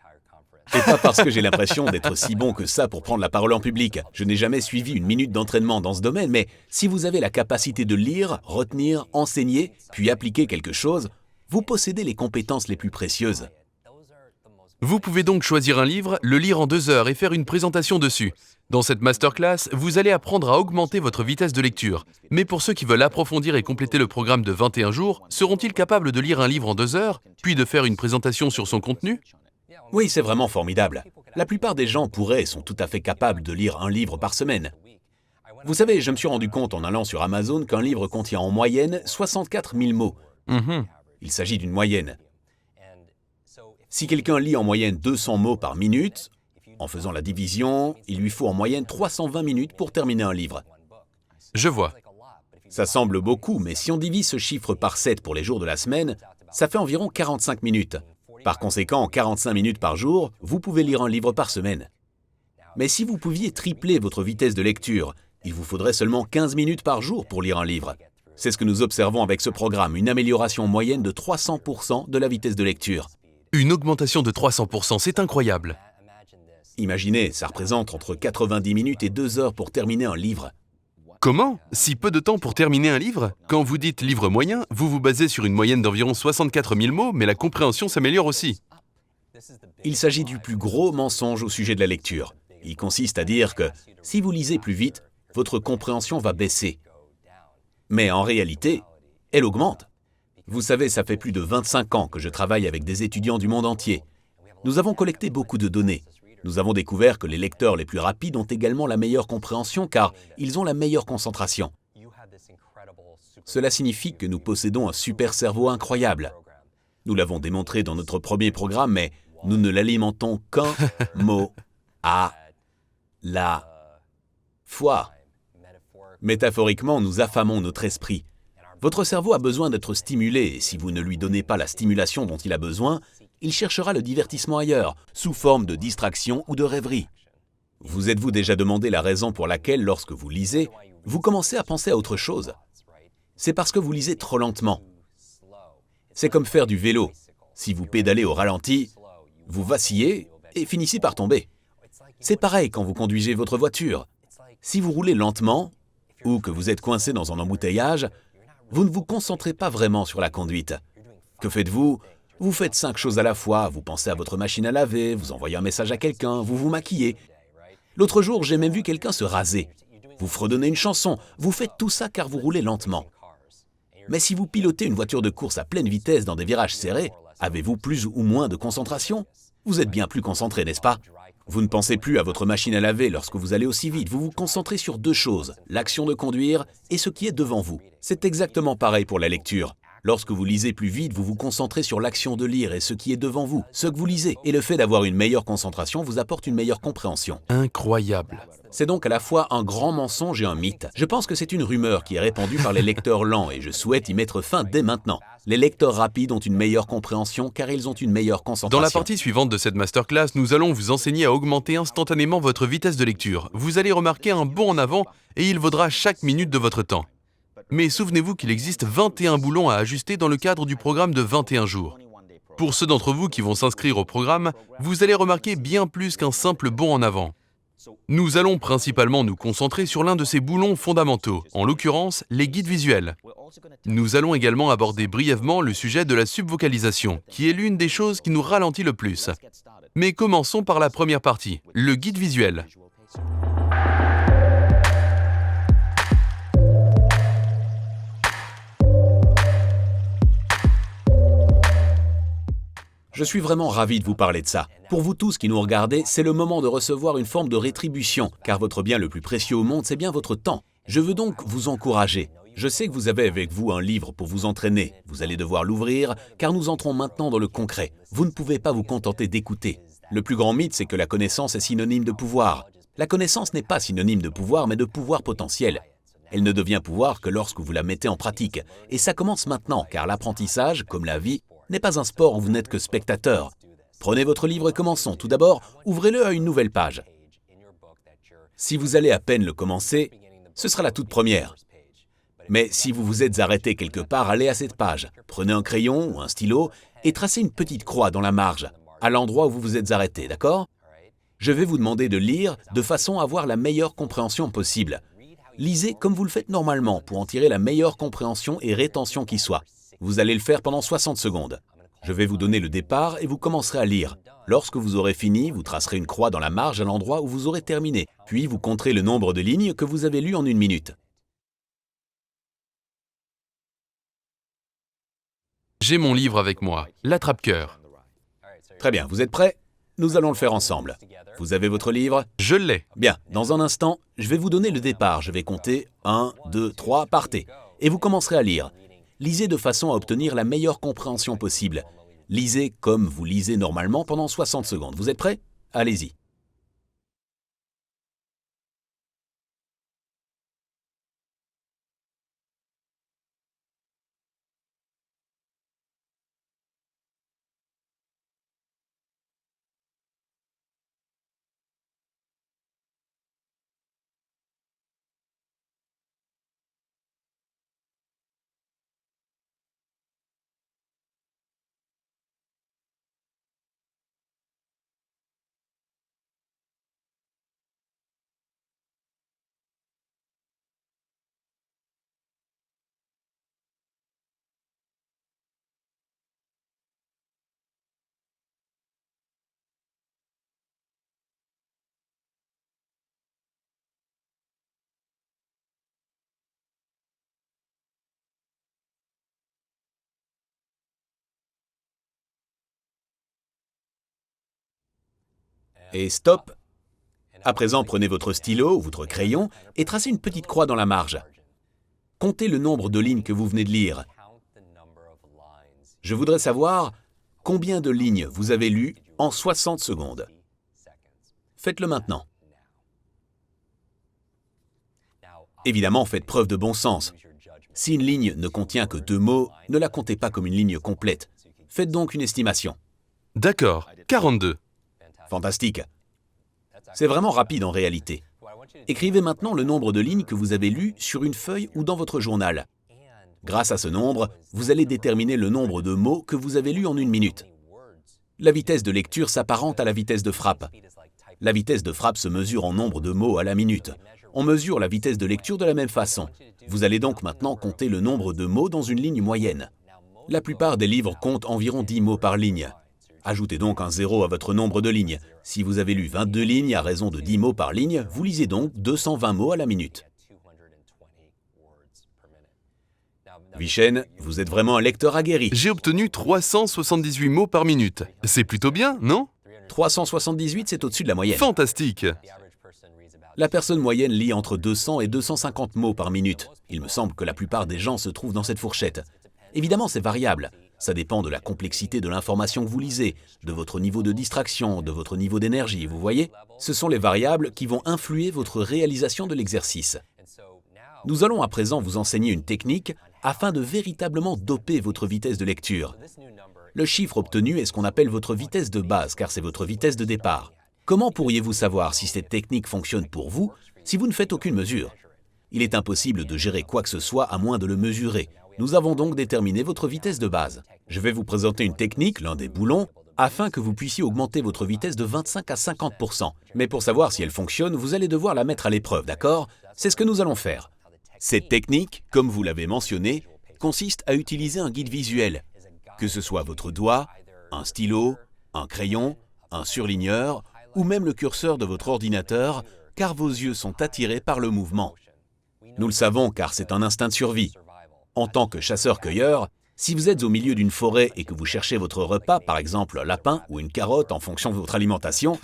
Et pas parce que j'ai l'impression d'être si bon que ça pour prendre la parole en public. Je n'ai jamais suivi une minute d'entraînement dans ce domaine, mais si vous avez la capacité de lire, retenir, enseigner, puis appliquer quelque chose, vous possédez les compétences les plus précieuses. Vous pouvez donc choisir un livre, le lire en 2 heures et faire une présentation dessus. Dans cette masterclass, vous allez apprendre à augmenter votre vitesse de lecture. Mais pour ceux qui veulent approfondir et compléter le programme de 21 jours, seront-ils capables de lire un livre en 2 heures, puis de faire une présentation sur son contenu? Oui, c'est vraiment formidable. La plupart des gens pourraient et sont tout à fait capables de lire un livre par semaine. Vous savez, je me suis rendu compte en allant sur Amazon qu'un livre contient en moyenne 64 000 mots. Il s'agit d'une moyenne. Si quelqu'un lit en moyenne 200 mots par minute, en faisant la division, il lui faut en moyenne 320 minutes pour terminer un livre. Je vois. Ça semble beaucoup, mais si on divise ce chiffre par 7 pour les jours de la semaine, ça fait environ 45 minutes. Par conséquent, en 45 minutes par jour, vous pouvez lire un livre par semaine. Mais si vous pouviez tripler votre vitesse de lecture, il vous faudrait seulement 15 minutes par jour pour lire un livre. C'est ce que nous observons avec ce programme, une amélioration moyenne de 300% de la vitesse de lecture. Une augmentation de 300%, c'est incroyable. Imaginez, ça représente entre 90 minutes et 2 heures pour terminer un livre. Comment? Si peu de temps pour terminer un livre? Quand vous dites livre moyen, vous vous basez sur une moyenne d'environ 64 000 mots, mais la compréhension s'améliore aussi. Il s'agit du plus gros mensonge au sujet de la lecture. Il consiste à dire que si vous lisez plus vite, votre compréhension va baisser. Mais en réalité, elle augmente. Vous savez, ça fait plus de 25 ans que je travaille avec des étudiants du monde entier. Nous avons collecté beaucoup de données. Nous avons découvert que les lecteurs les plus rapides ont également la meilleure compréhension car ils ont la meilleure concentration. Cela signifie que nous possédons un super cerveau incroyable. Nous l'avons démontré dans notre premier programme, mais nous ne l'alimentons qu'un mot à la fois. Métaphoriquement, nous affamons notre esprit. Votre cerveau a besoin d'être stimulé et si vous ne lui donnez pas la stimulation dont il a besoin, il cherchera le divertissement ailleurs, sous forme de distraction ou de rêverie. Vous êtes-vous déjà demandé la raison pour laquelle, lorsque vous lisez, vous commencez à penser à autre chose? C'est parce que vous lisez trop lentement. C'est comme faire du vélo. Si vous pédalez au ralenti, vous vacillez et finissez par tomber. C'est pareil quand vous conduisez votre voiture. Si vous roulez lentement, ou que vous êtes coincé dans un embouteillage, vous ne vous concentrez pas vraiment sur la conduite. Que faites-vous? Vous faites 5 choses à la fois, vous pensez à votre machine à laver, vous envoyez un message à quelqu'un, vous vous maquillez. L'autre jour, j'ai même vu quelqu'un se raser. Vous fredonnez une chanson, vous faites tout ça car vous roulez lentement. Mais si vous pilotez une voiture de course à pleine vitesse dans des virages serrés, avez-vous plus ou moins de concentration? Vous êtes bien plus concentré, n'est-ce pas? Vous ne pensez plus à votre machine à laver lorsque vous allez aussi vite. Vous vous concentrez sur 2 choses, l'action de conduire et ce qui est devant vous. C'est exactement pareil pour la lecture. Lorsque vous lisez plus vite, vous vous concentrez sur l'action de lire et ce qui est devant vous, ce que vous lisez. Et le fait d'avoir une meilleure concentration vous apporte une meilleure compréhension. Incroyable. C'est donc à la fois un grand mensonge et un mythe. Je pense que c'est une rumeur qui est répandue par les lecteurs lents et je souhaite y mettre fin dès maintenant. Les lecteurs rapides ont une meilleure compréhension car ils ont une meilleure concentration. Dans la partie suivante de cette masterclass, nous allons vous enseigner à augmenter instantanément votre vitesse de lecture. Vous allez remarquer un bond en avant et il vaudra chaque minute de votre temps. Mais souvenez-vous qu'il existe 21 boulons à ajuster dans le cadre du programme de 21 jours. Pour ceux d'entre vous qui vont s'inscrire au programme, vous allez remarquer bien plus qu'un simple bond en avant. Nous allons principalement nous concentrer sur l'un de ces boulons fondamentaux, en l'occurrence les guides visuels. Nous allons également aborder brièvement le sujet de la subvocalisation, qui est l'une des choses qui nous ralentit le plus. Mais commençons par la première partie, le guide visuel. Je suis vraiment ravi de vous parler de ça. Pour vous tous qui nous regardez, c'est le moment de recevoir une forme de rétribution, car votre bien le plus précieux au monde, c'est bien votre temps. Je veux donc vous encourager. Je sais que vous avez avec vous un livre pour vous entraîner. Vous allez devoir l'ouvrir, car nous entrons maintenant dans le concret. Vous ne pouvez pas vous contenter d'écouter. Le plus grand mythe, c'est que la connaissance est synonyme de pouvoir. La connaissance n'est pas synonyme de pouvoir, mais de pouvoir potentiel. Elle ne devient pouvoir que lorsque vous la mettez en pratique. Et ça commence maintenant, car l'apprentissage, comme la vie, n'est pas un sport où vous n'êtes que spectateur. Prenez votre livre et commençons. Tout d'abord, ouvrez-le à une nouvelle page. Si vous allez à peine le commencer, ce sera la toute première. Mais si vous vous êtes arrêté quelque part, allez à cette page. Prenez un crayon ou un stylo et tracez une petite croix dans la marge, à l'endroit où vous vous êtes arrêté, d'accord ? Je vais vous demander de lire de façon à avoir la meilleure compréhension possible. Lisez comme vous le faites normalement pour en tirer la meilleure compréhension et rétention qui soit. Vous allez le faire pendant 60 secondes. Je vais vous donner le départ et vous commencerez à lire. Lorsque vous aurez fini, vous tracerez une croix dans la marge à l'endroit où vous aurez terminé. Puis vous compterez le nombre de lignes que vous avez lues en 1 minute. J'ai mon livre avec moi, l'attrape-cœur. Très bien, vous êtes prêts ? Nous allons le faire ensemble. Vous avez votre livre ? Je l'ai. Bien, dans un instant, je vais vous donner le départ. Je vais compter 1, 2, 3, partez. Et vous commencerez à lire. Lisez de façon à obtenir la meilleure compréhension possible. Lisez comme vous lisez normalement pendant 60 secondes. Vous êtes prêts ? Allez-y. Et stop. À présent, prenez votre stylo ou votre crayon et tracez une petite croix dans la marge. Comptez le nombre de lignes que vous venez de lire. Je voudrais savoir combien de lignes vous avez lues en 60 secondes. Faites-le maintenant. Évidemment, faites preuve de bon sens. Si une ligne ne contient que 2 mots, ne la comptez pas comme une ligne complète. Faites donc une estimation. D'accord, 42. Fantastique. C'est vraiment rapide en réalité. Écrivez maintenant le nombre de lignes que vous avez lues sur une feuille ou dans votre journal. Grâce à ce nombre, vous allez déterminer le nombre de mots que vous avez lus en 1 minute. La vitesse de lecture s'apparente à la vitesse de frappe. La vitesse de frappe se mesure en nombre de mots à la minute. On mesure la vitesse de lecture de la même façon. Vous allez donc maintenant compter le nombre de mots dans une ligne moyenne. La plupart des livres comptent environ 10 mots par ligne. Ajoutez donc un 0 à votre nombre de lignes. Si vous avez lu 22 lignes à raison de 10 mots par ligne, vous lisez donc 220 mots à la minute. Vishen, vous êtes vraiment un lecteur aguerri. J'ai obtenu 378 mots par minute. C'est plutôt bien, non ? 378, c'est au-dessus de la moyenne. Fantastique. La personne moyenne lit entre 200 et 250 mots par minute. Il me semble que la plupart des gens se trouvent dans cette fourchette. Évidemment, c'est variable. Ça dépend de la complexité de l'information que vous lisez, de votre niveau de distraction, de votre niveau d'énergie, vous voyez ? Ce sont les variables qui vont influer votre réalisation de l'exercice. Nous allons à présent vous enseigner une technique afin de véritablement doper votre vitesse de lecture. Le chiffre obtenu est ce qu'on appelle votre vitesse de base, car c'est votre vitesse de départ. Comment pourriez-vous savoir si cette technique fonctionne pour vous si vous ne faites aucune mesure ? Il est impossible de gérer quoi que ce soit à moins de le mesurer. Nous avons donc déterminé votre vitesse de base. Je vais vous présenter une technique, l'un des boulons, afin que vous puissiez augmenter votre vitesse de 25 à 50%. Mais pour savoir si elle fonctionne, vous allez devoir la mettre à l'épreuve, d'accord? C'est ce que nous allons faire. Cette technique, comme vous l'avez mentionné, consiste à utiliser un guide visuel, que ce soit votre doigt, un stylo, un crayon, un surligneur ou même le curseur de votre ordinateur, car vos yeux sont attirés par le mouvement. Nous le savons car c'est un instinct de survie. En tant que chasseur-cueilleur, si vous êtes au milieu d'une forêt et que vous cherchez votre repas, par exemple un lapin ou une carotte en fonction de votre alimentation,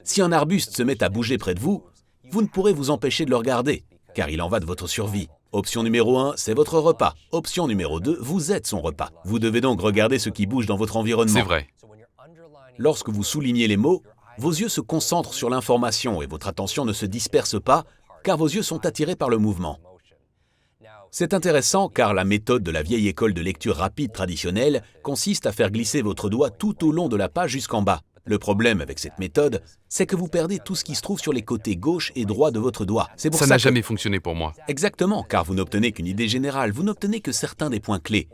si un arbuste se met à bouger près de vous, vous ne pourrez vous empêcher de le regarder, car il en va de votre survie. Option numéro 1, c'est votre repas. Option numéro 2, vous êtes son repas. Vous devez donc regarder ce qui bouge dans votre environnement. C'est vrai. Lorsque vous soulignez les mots, vos yeux se concentrent sur l'information et votre attention ne se disperse pas, car vos yeux sont attirés par le mouvement. C'est intéressant car la méthode de la vieille école de lecture rapide traditionnelle consiste à faire glisser votre doigt tout au long de la page jusqu'en bas. Le problème avec cette méthode, c'est que vous perdez tout ce qui se trouve sur les côtés gauche et droit de votre doigt. C'est pour Ça ça n'a que... jamais fonctionné pour moi. Exactement, car vous n'obtenez qu'une idée générale, vous n'obtenez que certains des points clés.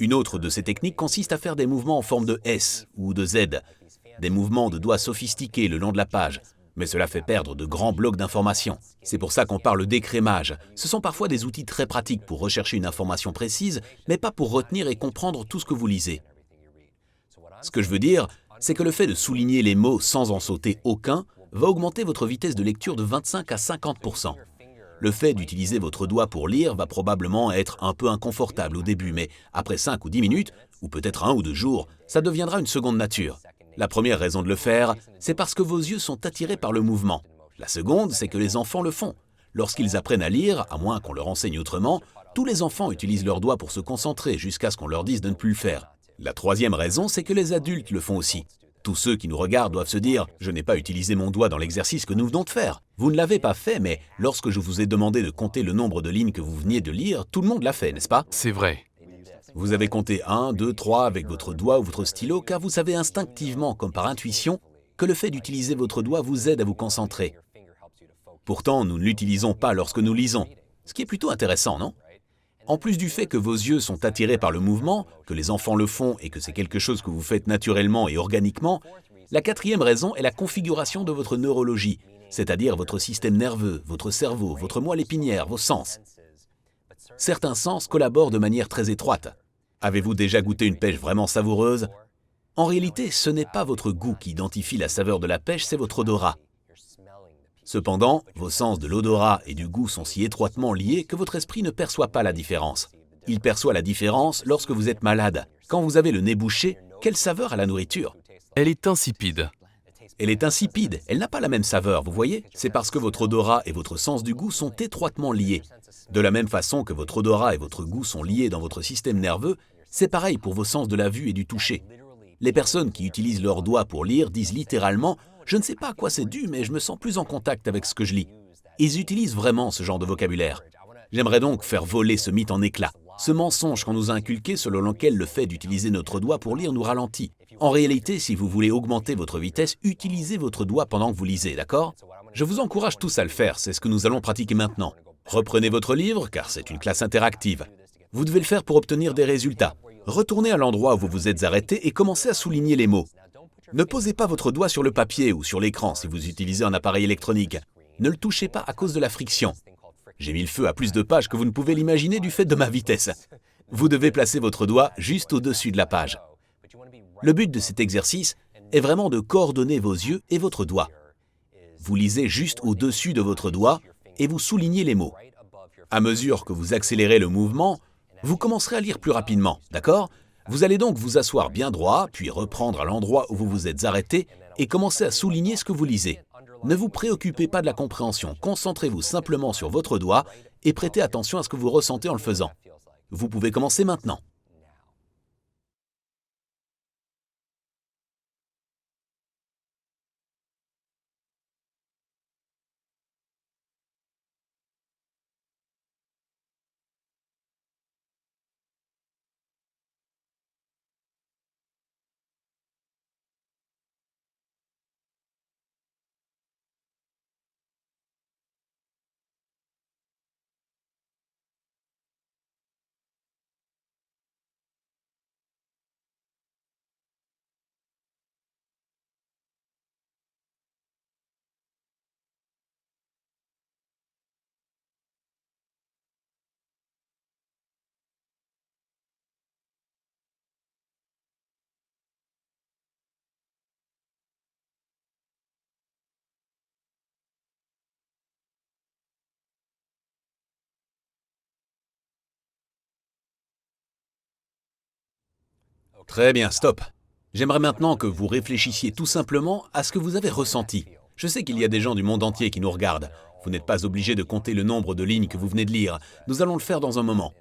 Une autre de ces techniques consiste à faire des mouvements en forme de S ou de Z, des mouvements de doigts sophistiqués le long de la page, mais cela fait perdre de grands blocs d'informations. C'est pour ça qu'on parle d'écrémage. Ce sont parfois des outils très pratiques pour rechercher une information précise, mais pas pour retenir et comprendre tout ce que vous lisez. Ce que je veux dire, c'est que le fait de souligner les mots sans en sauter aucun va augmenter votre vitesse de lecture de 25 à 50%. Le fait d'utiliser votre doigt pour lire va probablement être un peu inconfortable au début, mais après 5 ou 10 minutes, ou peut-être 1 ou 2 jours, ça deviendra une seconde nature. La première raison de le faire, c'est parce que vos yeux sont attirés par le mouvement. La seconde, c'est que les enfants le font. Lorsqu'ils apprennent à lire, à moins qu'on leur enseigne autrement, tous les enfants utilisent leurs doigts pour se concentrer jusqu'à ce qu'on leur dise de ne plus le faire. La troisième raison, c'est que les adultes le font aussi. Tous ceux qui nous regardent doivent se dire « Je n'ai pas utilisé mon doigt dans l'exercice que nous venons de faire ». Vous ne l'avez pas fait, mais lorsque je vous ai demandé de compter le nombre de lignes que vous veniez de lire, tout le monde l'a fait, n'est-ce pas? C'est vrai. Vous avez compté 1, 2, 3 avec votre doigt ou votre stylo, car vous savez instinctivement, comme par intuition, que le fait d'utiliser votre doigt vous aide à vous concentrer. Pourtant, nous ne l'utilisons pas lorsque nous lisons, ce qui est plutôt intéressant, non? En plus du fait que vos yeux sont attirés par le mouvement, que les enfants le font et que c'est quelque chose que vous faites naturellement et organiquement, la quatrième raison est la configuration de votre neurologie, c'est-à-dire votre système nerveux, votre cerveau, votre moelle épinière, vos sens. Certains sens collaborent de manière très étroite. Avez-vous déjà goûté une pêche vraiment savoureuse? En réalité, ce n'est pas votre goût qui identifie la saveur de la pêche, c'est votre odorat. Cependant, vos sens de l'odorat et du goût sont si étroitement liés que votre esprit ne perçoit pas la différence. Il perçoit la différence lorsque vous êtes malade. Quand vous avez le nez bouché, quelle saveur a la nourriture? Elle est insipide. Elle est insipide, elle n'a pas la même saveur, vous voyez? C'est parce que votre odorat et votre sens du goût sont étroitement liés. De la même façon que votre odorat et votre goût sont liés dans votre système nerveux, c'est pareil pour vos sens de la vue et du toucher. Les personnes qui utilisent leurs doigts pour lire disent littéralement « Je ne sais pas à quoi c'est dû, mais je me sens plus en contact avec ce que je lis ». Ils utilisent vraiment ce genre de vocabulaire. J'aimerais donc faire voler ce mythe en éclats. Ce mensonge qu'on nous a inculqué selon lequel le fait d'utiliser notre doigt pour lire nous ralentit. En réalité, si vous voulez augmenter votre vitesse, utilisez votre doigt pendant que vous lisez, d'accord? Je vous encourage tous à le faire, c'est ce que nous allons pratiquer maintenant. Reprenez votre livre, car c'est une classe interactive. Vous devez le faire pour obtenir des résultats. Retournez à l'endroit où vous vous êtes arrêté et commencez à souligner les mots. Ne posez pas votre doigt sur le papier ou sur l'écran si vous utilisez un appareil électronique. Ne le touchez pas à cause de la friction. J'ai mis le feu à plus de pages que vous ne pouvez l'imaginer du fait de ma vitesse. Vous devez placer votre doigt juste au-dessus de la page. Le but de cet exercice est vraiment de coordonner vos yeux et votre doigt. Vous lisez juste au-dessus de votre doigt et vous soulignez les mots. À mesure que vous accélérez le mouvement, vous commencerez à lire plus rapidement, d'accord? Vous allez donc vous asseoir bien droit, puis reprendre à l'endroit où vous vous êtes arrêté et commencer à souligner ce que vous lisez. Ne vous préoccupez pas de la compréhension, concentrez-vous simplement sur votre doigt et prêtez attention à ce que vous ressentez en le faisant. Vous pouvez commencer maintenant. Très bien, stop. J'aimerais maintenant que vous réfléchissiez tout simplement à ce que vous avez ressenti. Je sais qu'il y a des gens du monde entier qui nous regardent. Vous n'êtes pas obligé de compter le nombre de lignes que vous venez de lire. Nous allons le faire dans un moment.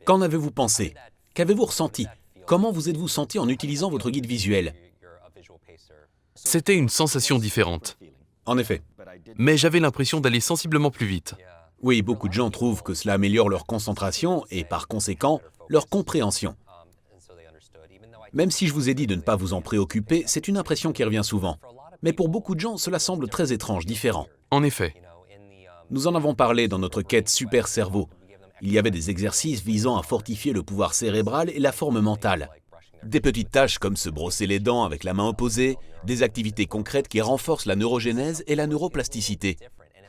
Qu'en avez-vous pensé? Qu'avez-vous ressenti? Comment vous êtes-vous senti en utilisant votre guide visuel? C'était une sensation différente. En effet. Mais j'avais l'impression d'aller sensiblement plus vite. Oui, beaucoup de gens trouvent que cela améliore leur concentration et par conséquent, leur compréhension. Même si je vous ai dit de ne pas vous en préoccuper, c'est une impression qui revient souvent. Mais pour beaucoup de gens, cela semble très étrange, différent. En effet. Nous en avons parlé dans notre quête Super Cerveau. Il y avait des exercices visant à fortifier le pouvoir cérébral et la forme mentale. Des petites tâches comme se brosser les dents avec la main opposée, des activités concrètes qui renforcent la neurogénèse et la neuroplasticité.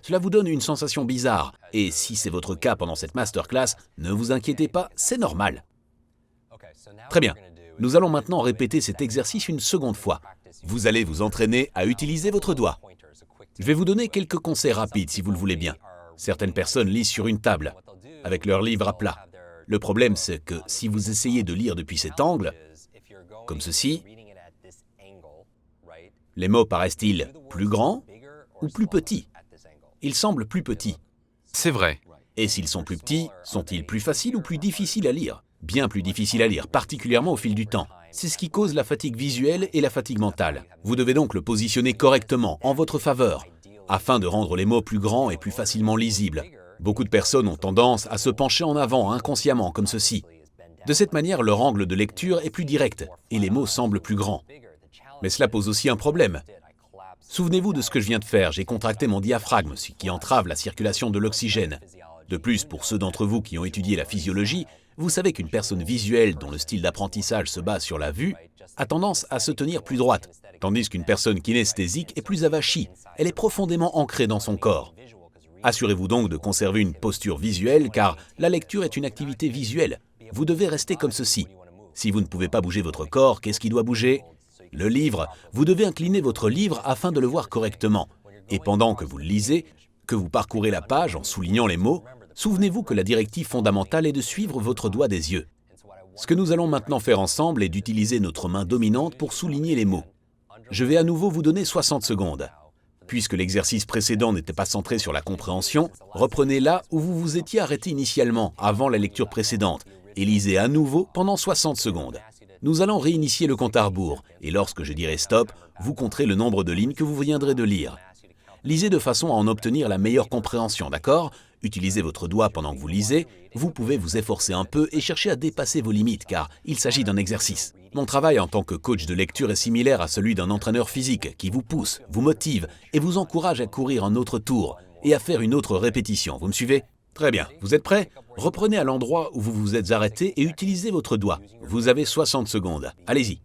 Cela vous donne une sensation bizarre, et si c'est votre cas pendant cette masterclass, ne vous inquiétez pas, c'est normal. Très bien, nous allons maintenant répéter cet exercice une seconde fois. Vous allez vous entraîner à utiliser votre doigt. Je vais vous donner quelques conseils rapides si vous le voulez bien. Certaines personnes lisent sur une table, avec leur livre à plat. Le problème, c'est que si vous essayez de lire depuis cet angle, comme ceci, les mots paraissent-ils plus grands ou plus petits? Ils semblent plus petits. C'est vrai. Et s'ils sont plus petits, sont-ils plus faciles ou plus difficiles à lire? Bien plus difficiles à lire, particulièrement au fil du temps. C'est ce qui cause la fatigue visuelle et la fatigue mentale. Vous devez donc le positionner correctement, en votre faveur, afin de rendre les mots plus grands et plus facilement lisibles. Beaucoup de personnes ont tendance à se pencher en avant inconsciemment, comme ceci. De cette manière, leur angle de lecture est plus direct, et les mots semblent plus grands. Mais cela pose aussi un problème. Souvenez-vous de ce que je viens de faire, j'ai contracté mon diaphragme, ce qui entrave la circulation de l'oxygène. De plus, pour ceux d'entre vous qui ont étudié la physiologie, vous savez qu'une personne visuelle dont le style d'apprentissage se base sur la vue a tendance à se tenir plus droite, tandis qu'une personne kinesthésique est plus avachie, elle est profondément ancrée dans son corps. Assurez-vous donc de conserver une posture visuelle car la lecture est une activité visuelle. Vous devez rester comme ceci. Si vous ne pouvez pas bouger votre corps, qu'est-ce qui doit bouger? Le livre. Vous devez incliner votre livre afin de le voir correctement. Et pendant que vous le lisez, que vous parcourez la page en soulignant les mots, souvenez-vous que la directive fondamentale est de suivre votre doigt des yeux. Ce que nous allons maintenant faire ensemble est d'utiliser notre main dominante pour souligner les mots. Je vais à nouveau vous donner 60 secondes. Puisque l'exercice précédent n'était pas centré sur la compréhension, reprenez là où vous vous étiez arrêté initialement, avant la lecture précédente, et lisez à nouveau pendant 60 secondes. Nous allons réinitier le compte à rebours, et lorsque je dirai stop, vous compterez le nombre de lignes que vous viendrez de lire. Lisez de façon à en obtenir la meilleure compréhension, d'accord? Utilisez votre doigt pendant que vous lisez, vous pouvez vous efforcer un peu et chercher à dépasser vos limites, car il s'agit d'un exercice. Mon travail en tant que coach de lecture est similaire à celui d'un entraîneur physique qui vous pousse, vous motive et vous encourage à courir un autre tour et à faire une autre répétition. Vous me suivez? Très bien. Vous êtes prêts? Reprenez à l'endroit où vous vous êtes arrêté et utilisez votre doigt. Vous avez 60 secondes. Allez-y.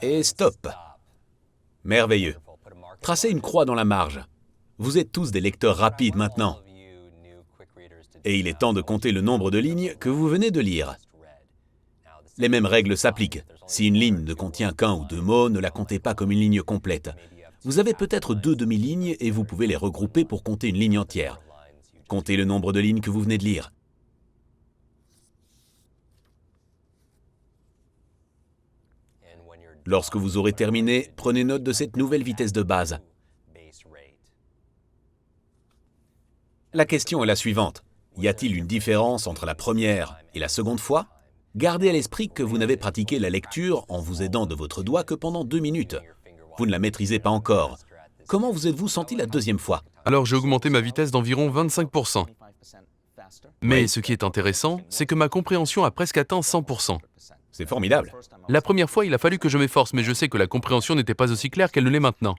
Et stop. Merveilleux. Tracez une croix dans la marge. Vous êtes tous des lecteurs rapides maintenant. Et il est temps de compter le nombre de lignes que vous venez de lire. Les mêmes règles s'appliquent. Si une ligne ne contient qu'un ou deux mots, ne la comptez pas comme une ligne complète. Vous avez peut-être 2 demi-lignes et vous pouvez les regrouper pour compter une ligne entière. Comptez le nombre de lignes que vous venez de lire. Lorsque vous aurez terminé, prenez note de cette nouvelle vitesse de base. La question est la suivante. Y a-t-il une différence entre la première et la seconde fois? Gardez à l'esprit que vous n'avez pratiqué la lecture en vous aidant de votre doigt que pendant 2 minutes. Vous ne la maîtrisez pas encore. Comment vous êtes-vous senti la deuxième fois? Alors j'ai augmenté ma vitesse d'environ 25%. Mais Oui. ce qui est intéressant, c'est que ma compréhension a presque atteint 100%. C'est formidable. La première fois, il a fallu que je m'efforce, mais je sais que la compréhension n'était pas aussi claire qu'elle ne l'est maintenant.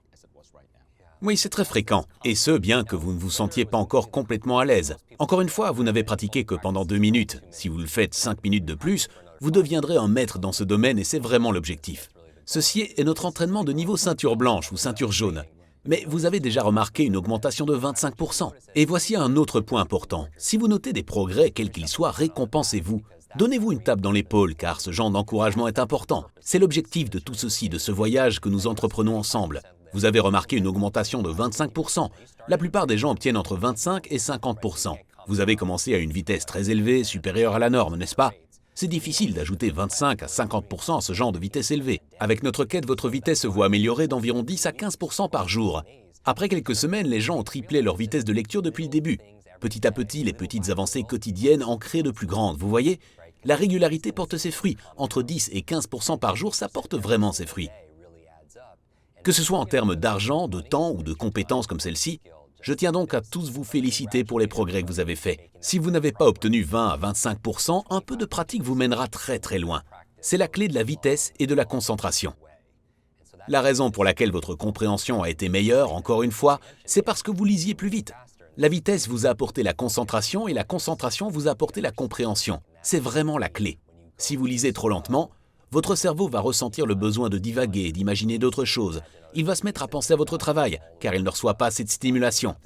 Oui, c'est très fréquent, et ce, bien que vous ne vous sentiez pas encore complètement à l'aise. Encore une fois, vous n'avez pratiqué que pendant 2 minutes. Si vous le faites 5 minutes de plus, vous deviendrez un maître dans ce domaine et c'est vraiment l'objectif. Ceci est notre entraînement de niveau ceinture blanche ou ceinture jaune. Mais vous avez déjà remarqué une augmentation de 25%. Et voici un autre point important. Si vous notez des progrès, quels qu'ils soient, récompensez-vous. Donnez-vous une tape dans l'épaule, car ce genre d'encouragement est important. C'est l'objectif de tout ceci, de ce voyage que nous entreprenons ensemble. Vous avez remarqué une augmentation de 25%. La plupart des gens obtiennent entre 25 et 50%. Vous avez commencé à une vitesse très élevée, supérieure à la norme, n'est-ce pas? C'est difficile d'ajouter 25 à 50% à ce genre de vitesse élevée. Avec notre quête, votre vitesse se voit améliorer d'environ 10 à 15% par jour. Après quelques semaines, les gens ont triplé leur vitesse de lecture depuis le début. Petit à petit, les petites avancées quotidiennes en créent de plus grandes, vous voyez? La régularité porte ses fruits. Entre 10 et 15% par jour, ça porte vraiment ses fruits. Que ce soit en termes d'argent, de temps ou de compétences comme celle-ci, je tiens donc à tous vous féliciter pour les progrès que vous avez faits. Si vous n'avez pas obtenu 20 à 25%, un peu de pratique vous mènera très très loin. C'est la clé de la vitesse et de la concentration. La raison pour laquelle votre compréhension a été meilleure, encore une fois, c'est parce que vous lisiez plus vite. La vitesse vous a apporté la concentration et la concentration vous a apporté la compréhension. C'est vraiment la clé. Si vous lisez trop lentement, votre cerveau va ressentir le besoin de divaguer, d'imaginer d'autres choses. Il va se mettre à penser à votre travail, car il ne reçoit pas assez de stimulation.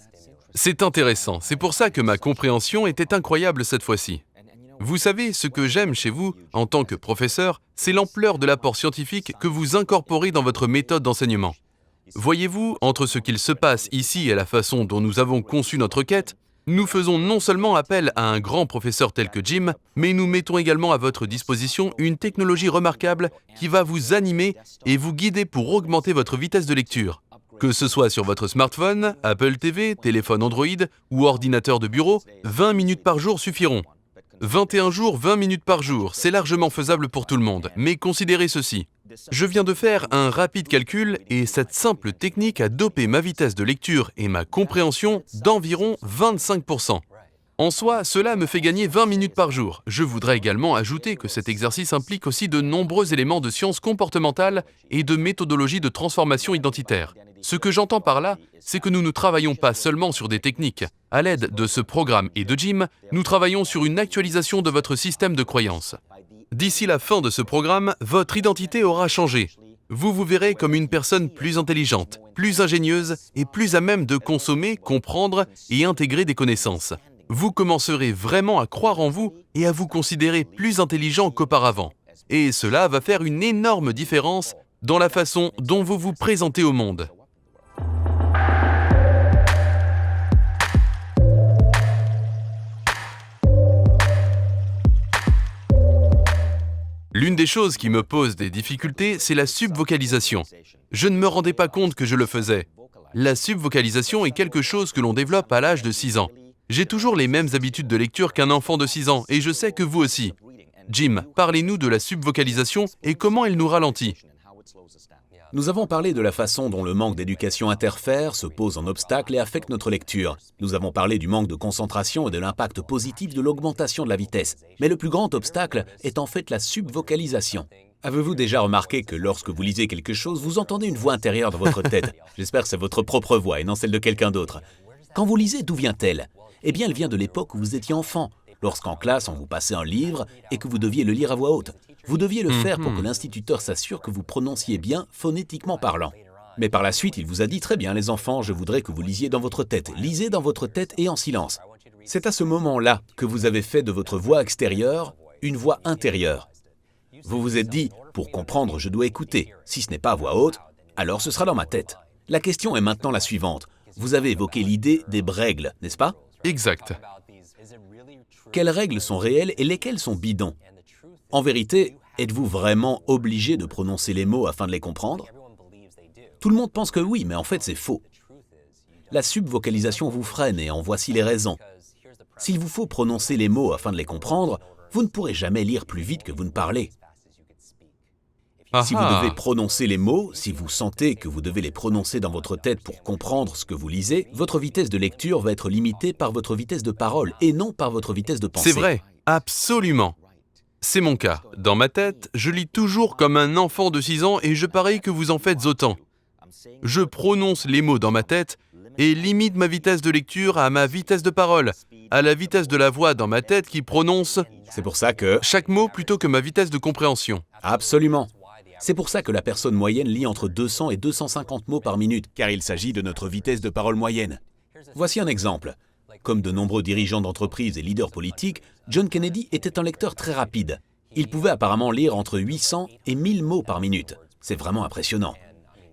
C'est intéressant, c'est pour ça que ma compréhension était incroyable cette fois-ci. Vous savez, ce que j'aime chez vous, en tant que professeur, c'est l'ampleur de l'apport scientifique que vous incorporez dans votre méthode d'enseignement. Voyez-vous, entre ce qu'il se passe ici et la façon dont nous avons conçu notre quête, nous faisons non seulement appel à un grand professeur tel que Jim, mais nous mettons également à votre disposition une technologie remarquable qui va vous animer et vous guider pour augmenter votre vitesse de lecture. Que ce soit sur votre smartphone, Apple TV, téléphone Android ou ordinateur de bureau, 20 minutes par jour suffiront. 21 jours, 20 minutes par jour, c'est largement faisable pour tout le monde, mais considérez ceci. Je viens de faire un rapide calcul et cette simple technique a dopé ma vitesse de lecture et ma compréhension d'environ 25%. En soi, cela me fait gagner 20 minutes par jour. Je voudrais également ajouter que cet exercice implique aussi de nombreux éléments de sciences comportementales et de méthodologie de transformation identitaire. Ce que j'entends par là, c'est que nous ne travaillons pas seulement sur des techniques. À l'aide de ce programme et de Jim, nous travaillons sur une actualisation de votre système de croyances. D'ici la fin de ce programme, votre identité aura changé. Vous vous verrez comme une personne plus intelligente, plus ingénieuse et plus à même de consommer, comprendre et intégrer des connaissances. Vous commencerez vraiment à croire en vous et à vous considérer plus intelligent qu'auparavant. Et cela va faire une énorme différence dans la façon dont vous vous présentez au monde. L'une des choses qui me pose des difficultés, c'est la subvocalisation. Je ne me rendais pas compte que je le faisais. La subvocalisation est quelque chose que l'on développe à l'âge de 6 ans. J'ai toujours les mêmes habitudes de lecture qu'un enfant de 6 ans, et je sais que vous aussi. Jim, parlez-nous de la subvocalisation et comment elle nous ralentit. Nous avons parlé de la façon dont le manque d'éducation interfère, se pose en obstacle et affecte notre lecture. Nous avons parlé du manque de concentration et de l'impact positif de l'augmentation de la vitesse. Mais le plus grand obstacle est en fait la subvocalisation. Avez-vous déjà remarqué que lorsque vous lisez quelque chose, vous entendez une voix intérieure dans votre tête? J'espère que c'est votre propre voix et non celle de quelqu'un d'autre. Quand vous lisez, d'où vient-elle? Eh bien, elle vient de l'époque où vous étiez enfant. Lorsqu'en classe, on vous passait un livre et que vous deviez le lire à voix haute. Vous deviez le faire pour que l'instituteur s'assure que vous prononciez bien, phonétiquement parlant. Mais par la suite, il vous a dit « Très bien, les enfants, je voudrais que vous lisiez dans votre tête. Lisez dans votre tête et en silence. » C'est à ce moment-là que vous avez fait de votre voix extérieure une voix intérieure. Vous vous êtes dit « Pour comprendre, je dois écouter. Si ce n'est pas à voix haute, alors ce sera dans ma tête. » La question est maintenant la suivante. Vous avez évoqué l'idée des règles, n'est-ce pas? Exact. Quelles règles sont réelles et lesquelles sont bidons? En vérité, êtes-vous vraiment obligé de prononcer les mots afin de les comprendre? Tout le monde pense que oui, mais en fait c'est faux. La subvocalisation vous freine et en voici les raisons. S'il vous faut prononcer les mots afin de les comprendre, Vous ne pourrez jamais lire plus vite que vous ne parlez. Ah Si vous ah. devez prononcer les mots, si vous sentez que vous devez les prononcer dans votre tête pour comprendre ce que vous lisez, votre vitesse de lecture va être limitée par votre vitesse de parole et non par votre vitesse de pensée. C'est vrai, absolument. C'est mon cas. Dans ma tête, je lis toujours comme un enfant de 6 ans et je parie que vous en faites autant. Je prononce les mots dans ma tête et limite ma vitesse de lecture à ma vitesse de parole, à la vitesse de la voix dans ma tête qui prononce C'est pour ça que... chaque mot plutôt que ma vitesse de compréhension. Absolument. C'est pour ça que la personne moyenne lit entre 200 et 250 mots par minute, car il s'agit de notre vitesse de parole moyenne. Voici un exemple. Comme de nombreux dirigeants d'entreprises et leaders politiques, John Kennedy était un lecteur très rapide. Il pouvait apparemment lire entre 800 et 1000 mots par minute. C'est vraiment impressionnant.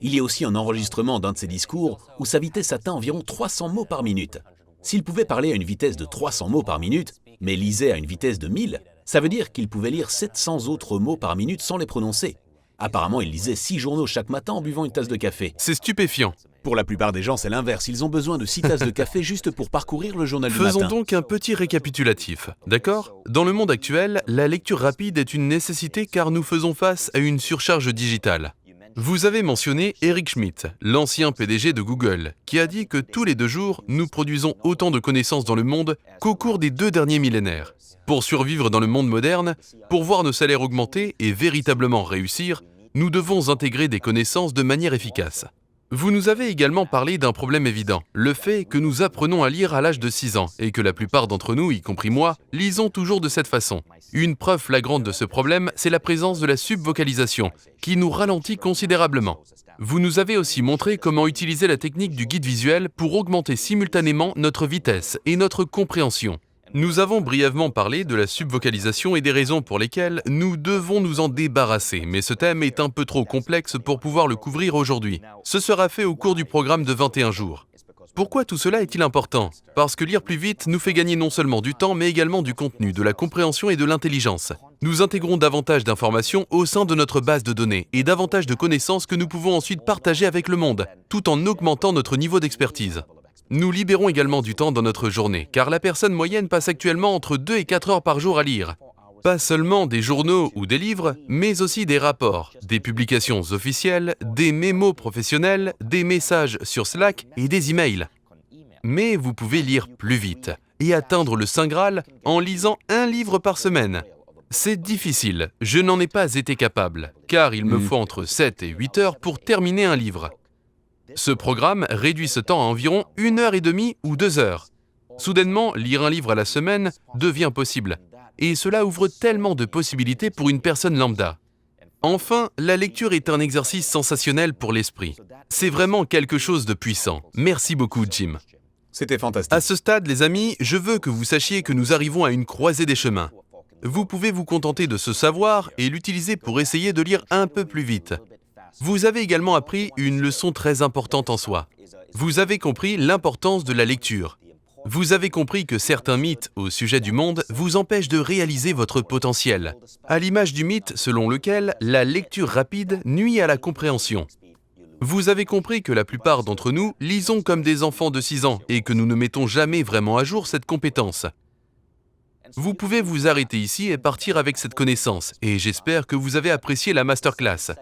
Il y a aussi un enregistrement d'un de ses discours où sa vitesse atteint environ 300 mots par minute. S'il pouvait parler à une vitesse de 300 mots par minute, mais lisait à une vitesse de 1000, ça veut dire qu'il pouvait lire 700 autres mots par minute sans les prononcer. Apparemment, il lisait 6 journaux chaque matin en buvant une tasse de café. C'est stupéfiant. Pour la plupart des gens, c'est l'inverse. Ils ont besoin de 6 tasses de café juste pour parcourir le journal du Faisons matin. donc un petit récapitulatif, d'accord ? Dans le monde actuel, la lecture rapide est une nécessité car nous faisons face à une surcharge digitale. Vous avez mentionné Eric Schmidt, l'ancien PDG de Google, qui a dit que tous les 2 jours, nous produisons autant de connaissances dans le monde qu'au cours des 2 derniers millénaires. Pour survivre dans le monde moderne, pour voir nos salaires augmenter et véritablement réussir, nous devons intégrer des connaissances de manière efficace. Vous nous avez également parlé d'un problème évident, le fait que nous apprenons à lire à l'âge de 6 ans et que la plupart d'entre nous, y compris moi, lisons toujours de cette façon. Une preuve flagrante de ce problème, c'est la présence de la subvocalisation, qui nous ralentit considérablement. Vous nous avez aussi montré comment utiliser la technique du guide visuel pour augmenter simultanément notre vitesse et notre compréhension. Nous avons brièvement parlé de la subvocalisation et des raisons pour lesquelles nous devons nous en débarrasser, mais ce thème est un peu trop complexe pour pouvoir le couvrir aujourd'hui. Ce sera fait au cours du programme de 21 jours. Pourquoi tout cela est-il important ? Parce que lire plus vite nous fait gagner non seulement du temps, mais également du contenu, de la compréhension et de l'intelligence. Nous intégrons davantage d'informations au sein de notre base de données et davantage de connaissances que nous pouvons ensuite partager avec le monde, tout en augmentant notre niveau d'expertise. Nous libérons également du temps dans notre journée, car la personne moyenne passe actuellement entre 2 et 4 heures par jour à lire. Pas seulement des journaux ou des livres, mais aussi des rapports, des publications officielles, des mémos professionnels, des messages sur Slack et des emails. Mais vous pouvez lire plus vite et atteindre le Saint Graal en lisant un livre par semaine. C'est difficile, je n'en ai pas été capable, car il me faut entre 7 et 8 heures pour terminer un livre. Ce programme réduit ce temps à environ 1h30 ou 2 heures. Soudainement, lire un livre à la semaine devient possible. Et cela ouvre tellement de possibilités pour une personne lambda. Enfin, la lecture est un exercice sensationnel pour l'esprit. C'est vraiment quelque chose de puissant. Merci beaucoup, Jim. C'était fantastique. À ce stade, les amis, je veux que vous sachiez que nous arrivons à une croisée des chemins. Vous pouvez vous contenter de ce savoir et l'utiliser pour essayer de lire un peu plus vite. Vous avez également appris une leçon très importante en soi. Vous avez compris l'importance de la lecture. Vous avez compris que certains mythes au sujet du monde vous empêchent de réaliser votre potentiel, à l'image du mythe selon lequel la lecture rapide nuit à la compréhension. Vous avez compris que la plupart d'entre nous lisons comme des enfants de 6 ans et que nous ne mettons jamais vraiment à jour cette compétence. Vous pouvez vous arrêter ici et partir avec cette connaissance, et j'espère que vous avez apprécié la masterclass.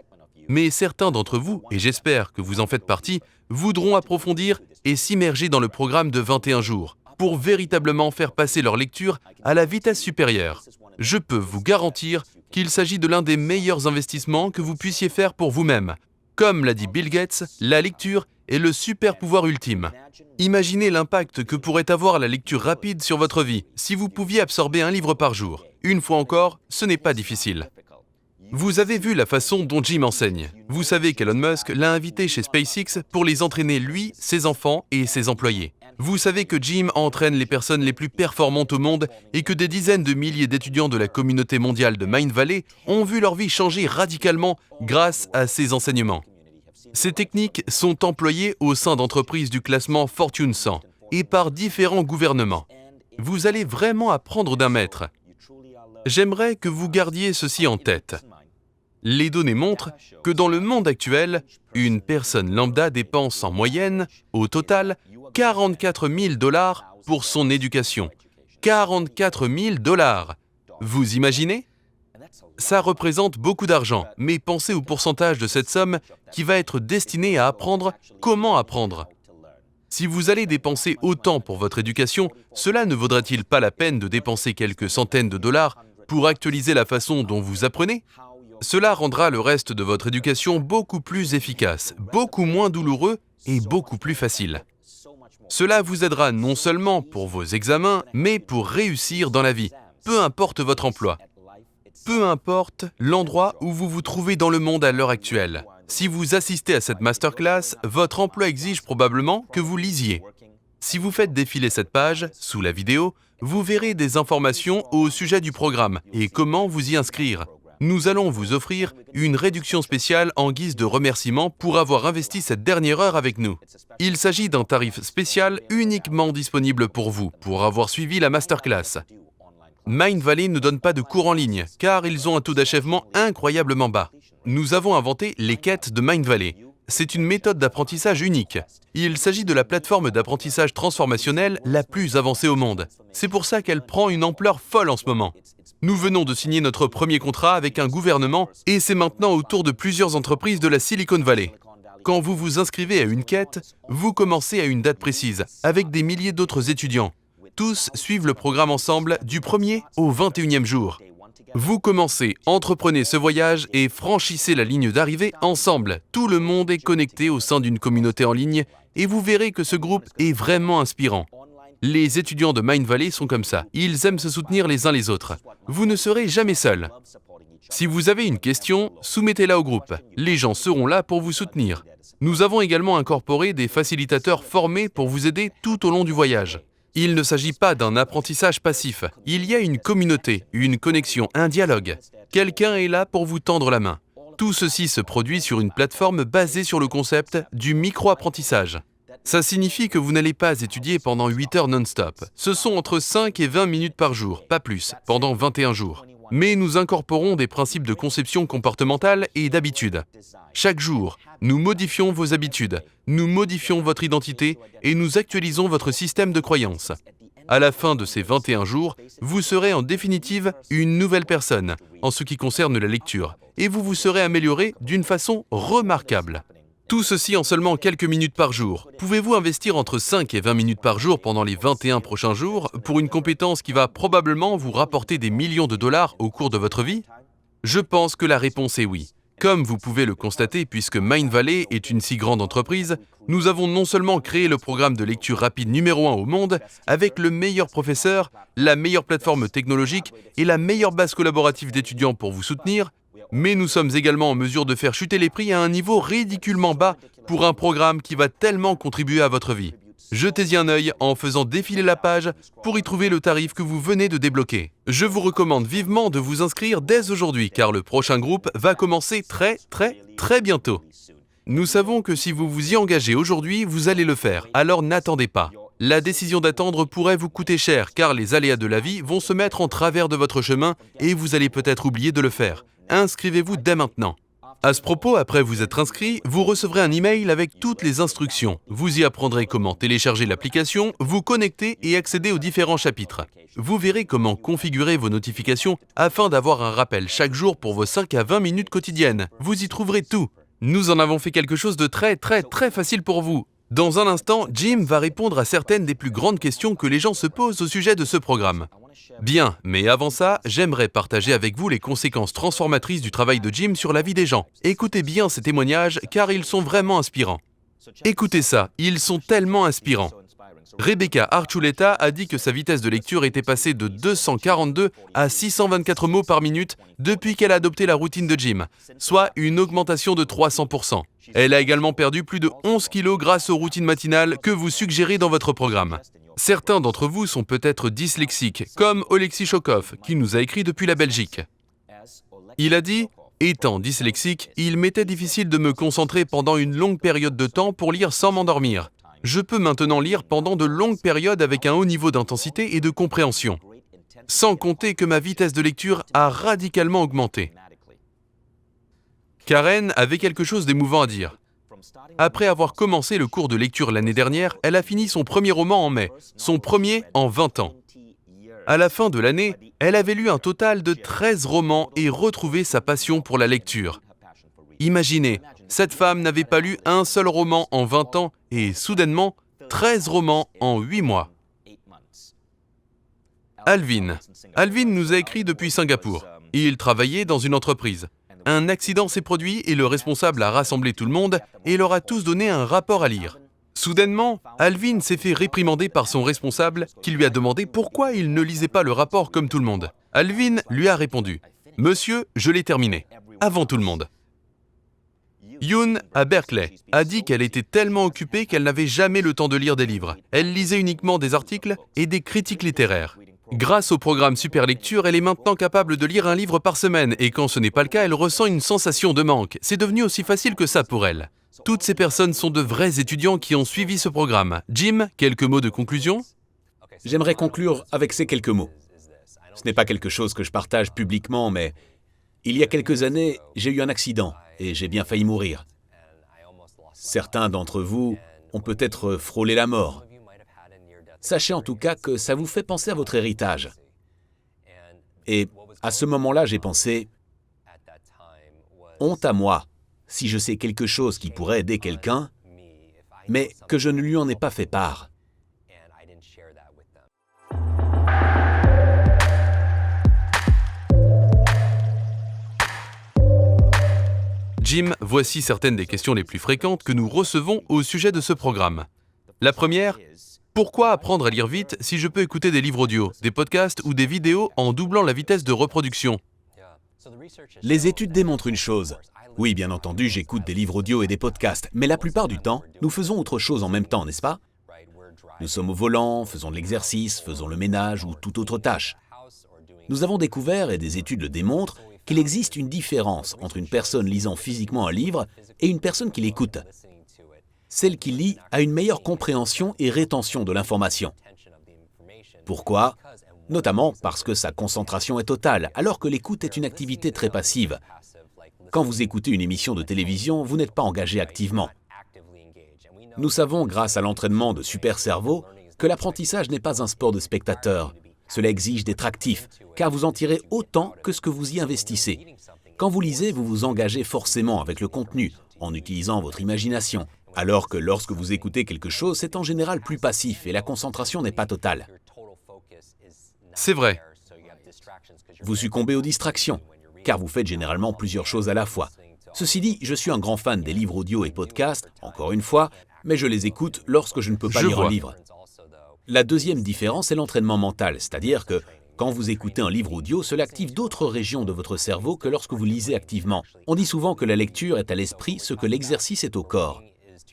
Mais certains d'entre vous, et j'espère que vous en faites partie, voudront approfondir et s'immerger dans le programme de 21 jours pour véritablement faire passer leur lecture à la vitesse supérieure. Je peux vous garantir qu'il s'agit de l'un des meilleurs investissements que vous puissiez faire pour vous-même. Comme l'a dit Bill Gates, la lecture est le super pouvoir ultime. Imaginez l'impact que pourrait avoir la lecture rapide sur votre vie si vous pouviez absorber un livre par jour. Une fois encore, ce n'est pas difficile. Vous avez vu la façon dont Jim enseigne. Vous savez qu'Elon Musk l'a invité chez SpaceX pour les entraîner lui, ses enfants et ses employés. Vous savez que Jim entraîne les personnes les plus performantes au monde et que des dizaines de milliers d'étudiants de la communauté mondiale de Mindvalley ont vu leur vie changer radicalement grâce à ses enseignements. Ces techniques sont employées au sein d'entreprises du classement Fortune 100 et par différents gouvernements. Vous allez vraiment apprendre d'un maître. J'aimerais que vous gardiez ceci en tête. Les données montrent que dans le monde actuel, une personne lambda dépense en moyenne, au total, 44 000 $ pour son éducation. 44 000 $. Vous imaginez? Ça représente beaucoup d'argent, mais pensez au pourcentage de cette somme qui va être destinée à apprendre comment apprendre. Si vous allez dépenser autant pour votre éducation, cela ne vaudra-t-il pas la peine de dépenser quelques centaines de dollars pour actualiser la façon dont vous apprenez? Cela rendra le reste de votre éducation beaucoup plus efficace, beaucoup moins douloureux et beaucoup plus facile. Cela vous aidera non seulement pour vos examens, mais pour réussir dans la vie, peu importe votre emploi. Peu importe l'endroit où vous vous trouvez dans le monde à l'heure actuelle. Si vous assistez à cette masterclass, votre emploi exige probablement que vous lisiez. Si vous faites défiler cette page, sous la vidéo, vous verrez des informations au sujet du programme et comment vous y inscrire. Nous allons vous offrir une réduction spéciale en guise de remerciement pour avoir investi cette dernière heure avec nous. Il s'agit d'un tarif spécial uniquement disponible pour vous, pour avoir suivi la masterclass. Mindvalley ne donne pas de cours en ligne, car ils ont un taux d'achèvement incroyablement bas. Nous avons inventé les quêtes de Mindvalley. C'est une méthode d'apprentissage unique. Il s'agit de la plateforme d'apprentissage transformationnel la plus avancée au monde. C'est pour ça qu'elle prend une ampleur folle en ce moment. Nous venons de signer notre premier contrat avec un gouvernement et c'est maintenant au tour de plusieurs entreprises de la Silicon Valley. Quand vous vous inscrivez à une quête, vous commencez à une date précise, avec des milliers d'autres étudiants. Tous suivent le programme ensemble du 1er au 21e jour. Vous commencez, entreprenez ce voyage et franchissez la ligne d'arrivée ensemble. Tout le monde est connecté au sein d'une communauté en ligne et vous verrez que ce groupe est vraiment inspirant. Les étudiants de Mindvalley sont comme ça, ils aiment se soutenir les uns les autres. Vous ne serez jamais seul. Si vous avez une question, soumettez-la au groupe. Les gens seront là pour vous soutenir. Nous avons également incorporé des facilitateurs formés pour vous aider tout au long du voyage. Il ne s'agit pas d'un apprentissage passif. Il y a une communauté, une connexion, un dialogue. Quelqu'un est là pour vous tendre la main. Tout ceci se produit sur une plateforme basée sur le concept du micro-apprentissage. Ça signifie que vous n'allez pas étudier pendant 8 heures non-stop. Ce sont entre 5 et 20 minutes par jour, pas plus, pendant 21 jours. Mais nous incorporons des principes de conception comportementale et d'habitude. Chaque jour, nous modifions vos habitudes, nous modifions votre identité et nous actualisons votre système de croyances. À la fin de ces 21 jours, vous serez en définitive une nouvelle personne en ce qui concerne la lecture et vous vous serez amélioré d'une façon remarquable. Tout ceci en seulement quelques minutes par jour. Pouvez-vous investir entre 5 et 20 minutes par jour pendant les 21 prochains jours pour une compétence qui va probablement vous rapporter des millions de dollars au cours de votre vie? Je pense que la réponse est oui. Comme vous pouvez le constater, puisque Mindvalley est une si grande entreprise, nous avons non seulement créé le programme de lecture rapide numéro 1 au monde, avec le meilleur professeur, la meilleure plateforme technologique et la meilleure base collaborative d'étudiants pour vous soutenir, mais nous sommes également en mesure de faire chuter les prix à un niveau ridiculement bas pour un programme qui va tellement contribuer à votre vie. Jetez-y un œil en faisant défiler la page pour y trouver le tarif que vous venez de débloquer. Je vous recommande vivement de vous inscrire dès aujourd'hui car le prochain groupe va commencer très bientôt. Nous savons que si vous vous y engagez aujourd'hui, vous allez le faire, alors n'attendez pas. La décision d'attendre pourrait vous coûter cher car les aléas de la vie vont se mettre en travers de votre chemin et vous allez peut-être oublier de le faire. Inscrivez-vous dès maintenant. À ce propos, après vous être inscrit, vous recevrez un email avec toutes les instructions. Vous y apprendrez comment télécharger l'application, vous connecter et accéder aux différents chapitres. Vous verrez comment configurer vos notifications afin d'avoir un rappel chaque jour pour vos 5 à 20 minutes quotidiennes. Vous y trouverez tout. Nous en avons fait quelque chose de très facile pour vous. Dans un instant, Jim va répondre à certaines des plus grandes questions que les gens se posent au sujet de ce programme. Bien, mais avant ça, j'aimerais partager avec vous les conséquences transformatrices du travail de Jim sur la vie des gens. Écoutez bien ces témoignages car ils sont vraiment inspirants. Écoutez ça, ils sont tellement inspirants. Rebecca Archuleta a dit que sa vitesse de lecture était passée de 242 à 624 mots par minute depuis qu'elle a adopté la routine de Jim, soit une augmentation de 300%. Elle a également perdu plus de 11 kilos grâce aux routines matinales que vous suggérez dans votre programme. Certains d'entre vous sont peut-être dyslexiques, comme Oleksiy Chokov, qui nous a écrit depuis la Belgique. Il a dit « Étant dyslexique, il m'était difficile de me concentrer pendant une longue période de temps pour lire sans m'endormir. Je peux maintenant lire pendant de longues périodes avec un haut niveau d'intensité et de compréhension. Sans compter que ma vitesse de lecture a radicalement augmenté. » Karen avait quelque chose d'émouvant à dire. Après avoir commencé le cours de lecture l'année dernière, elle a fini son premier roman en mai, son premier en 20 ans. À la fin de l'année, elle avait lu un total de 13 romans et retrouvé sa passion pour la lecture. Imaginez, cette femme n'avait pas lu un seul roman en 20 ans et soudainement, 13 romans en 8 mois. Alvin. Alvin nous a écrit depuis Singapour. Il travaillait dans une entreprise. Un accident s'est produit et le responsable a rassemblé tout le monde et leur a tous donné un rapport à lire. Soudainement, Alvin s'est fait réprimander par son responsable qui lui a demandé pourquoi il ne lisait pas le rapport comme tout le monde. Alvin lui a répondu « Monsieur, je l'ai terminé, avant tout le monde ». Yoon, à Berkeley, a dit qu'elle était tellement occupée qu'elle n'avait jamais le temps de lire des livres. Elle lisait uniquement des articles et des critiques littéraires. Grâce au programme Super Lecture, elle est maintenant capable de lire un livre par semaine et quand ce n'est pas le cas, elle ressent une sensation de manque. C'est devenu aussi facile que ça pour elle. Toutes ces personnes sont de vrais étudiants qui ont suivi ce programme. Jim, quelques mots de conclusion ? J'aimerais conclure avec ces quelques mots. Ce n'est pas quelque chose que je partage publiquement, mais il y a quelques années, j'ai eu un accident et j'ai bien failli mourir. Certains d'entre vous ont peut-être frôlé la mort. Sachez en tout cas que ça vous fait penser à votre héritage. Et à ce moment-là, j'ai pensé, honte à moi, si je sais quelque chose qui pourrait aider quelqu'un, mais que je ne lui en ai pas fait part. Jim, voici certaines des questions les plus fréquentes que nous recevons au sujet de ce programme. La première, pourquoi apprendre à lire vite si je peux écouter des livres audio, des podcasts ou des vidéos en doublant la vitesse de reproduction ? Les études démontrent une chose. Oui, bien entendu, j'écoute des livres audio et des podcasts, mais la plupart du temps, nous faisons autre chose en même temps, n'est-ce pas ? Nous sommes au volant, faisons de l'exercice, faisons le ménage ou toute autre tâche. Nous avons découvert, et des études le démontrent, qu'il existe une différence entre une personne lisant physiquement un livre et une personne qui l'écoute. Celle qui lit a une meilleure compréhension et rétention de l'information. Pourquoi ? Notamment parce que sa concentration est totale, alors que l'écoute est une activité très passive. Quand vous écoutez une émission de télévision, vous n'êtes pas engagé activement. Nous savons, grâce à l'entraînement de super cerveau, que l'apprentissage n'est pas un sport de spectateur. Cela exige d'être actif, car vous en tirez autant que ce que vous y investissez. Quand vous lisez, vous vous engagez forcément avec le contenu, en utilisant votre imagination, alors que lorsque vous écoutez quelque chose, c'est en général plus passif et la concentration n'est pas totale. C'est vrai. Vous succombez aux distractions, car vous faites généralement plusieurs choses à la fois. Ceci dit, je suis un grand fan des livres audio et podcasts, encore une fois, mais je les écoute lorsque je ne peux pas lire un livre. La deuxième différence est l'entraînement mental, c'est-à-dire que quand vous écoutez un livre audio, cela active d'autres régions de votre cerveau que lorsque vous lisez activement. On dit souvent que la lecture est à l'esprit ce que l'exercice est au corps.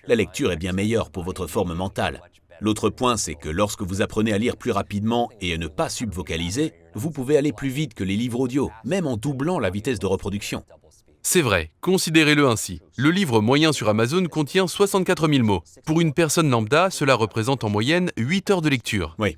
La lecture est bien meilleure pour votre forme mentale. L'autre point, c'est que lorsque vous apprenez à lire plus rapidement et à ne pas subvocaliser, vous pouvez aller plus vite que les livres audio, même en doublant la vitesse de reproduction. C'est vrai, considérez-le ainsi. Le livre moyen sur Amazon contient 64 000 mots. Pour une personne lambda, cela représente en moyenne 8 heures de lecture. Oui.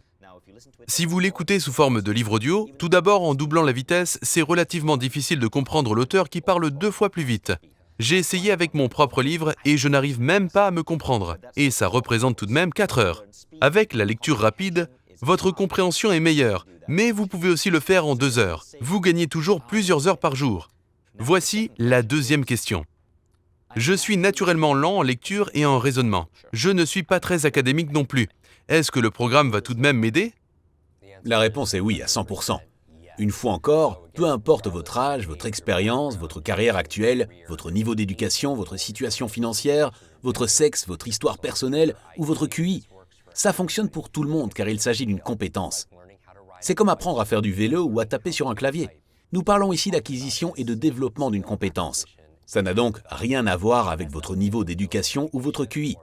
Si vous l'écoutez sous forme de livre audio, tout d'abord en doublant la vitesse, c'est relativement difficile de comprendre l'auteur qui parle 2 fois plus vite. J'ai essayé avec mon propre livre et je n'arrive même pas à me comprendre. Et ça représente tout de même 4 heures. Avec la lecture rapide, votre compréhension est meilleure, mais vous pouvez aussi le faire en 2 heures. Vous gagnez toujours plusieurs heures par jour. Voici la deuxième question. Je suis naturellement lent en lecture et en raisonnement. Je ne suis pas très académique non plus. Est-ce que le programme va tout de même m'aider ? La réponse est oui, à 100%. Une fois encore, peu importe votre âge, votre expérience, votre carrière actuelle, votre niveau d'éducation, votre situation financière, votre sexe, votre histoire personnelle ou votre QI, ça fonctionne pour tout le monde car il s'agit d'une compétence. C'est comme apprendre à faire du vélo ou à taper sur un clavier. Nous parlons ici d'acquisition et de développement d'une compétence. Ça n'a donc rien à voir avec votre niveau d'éducation ou votre QI.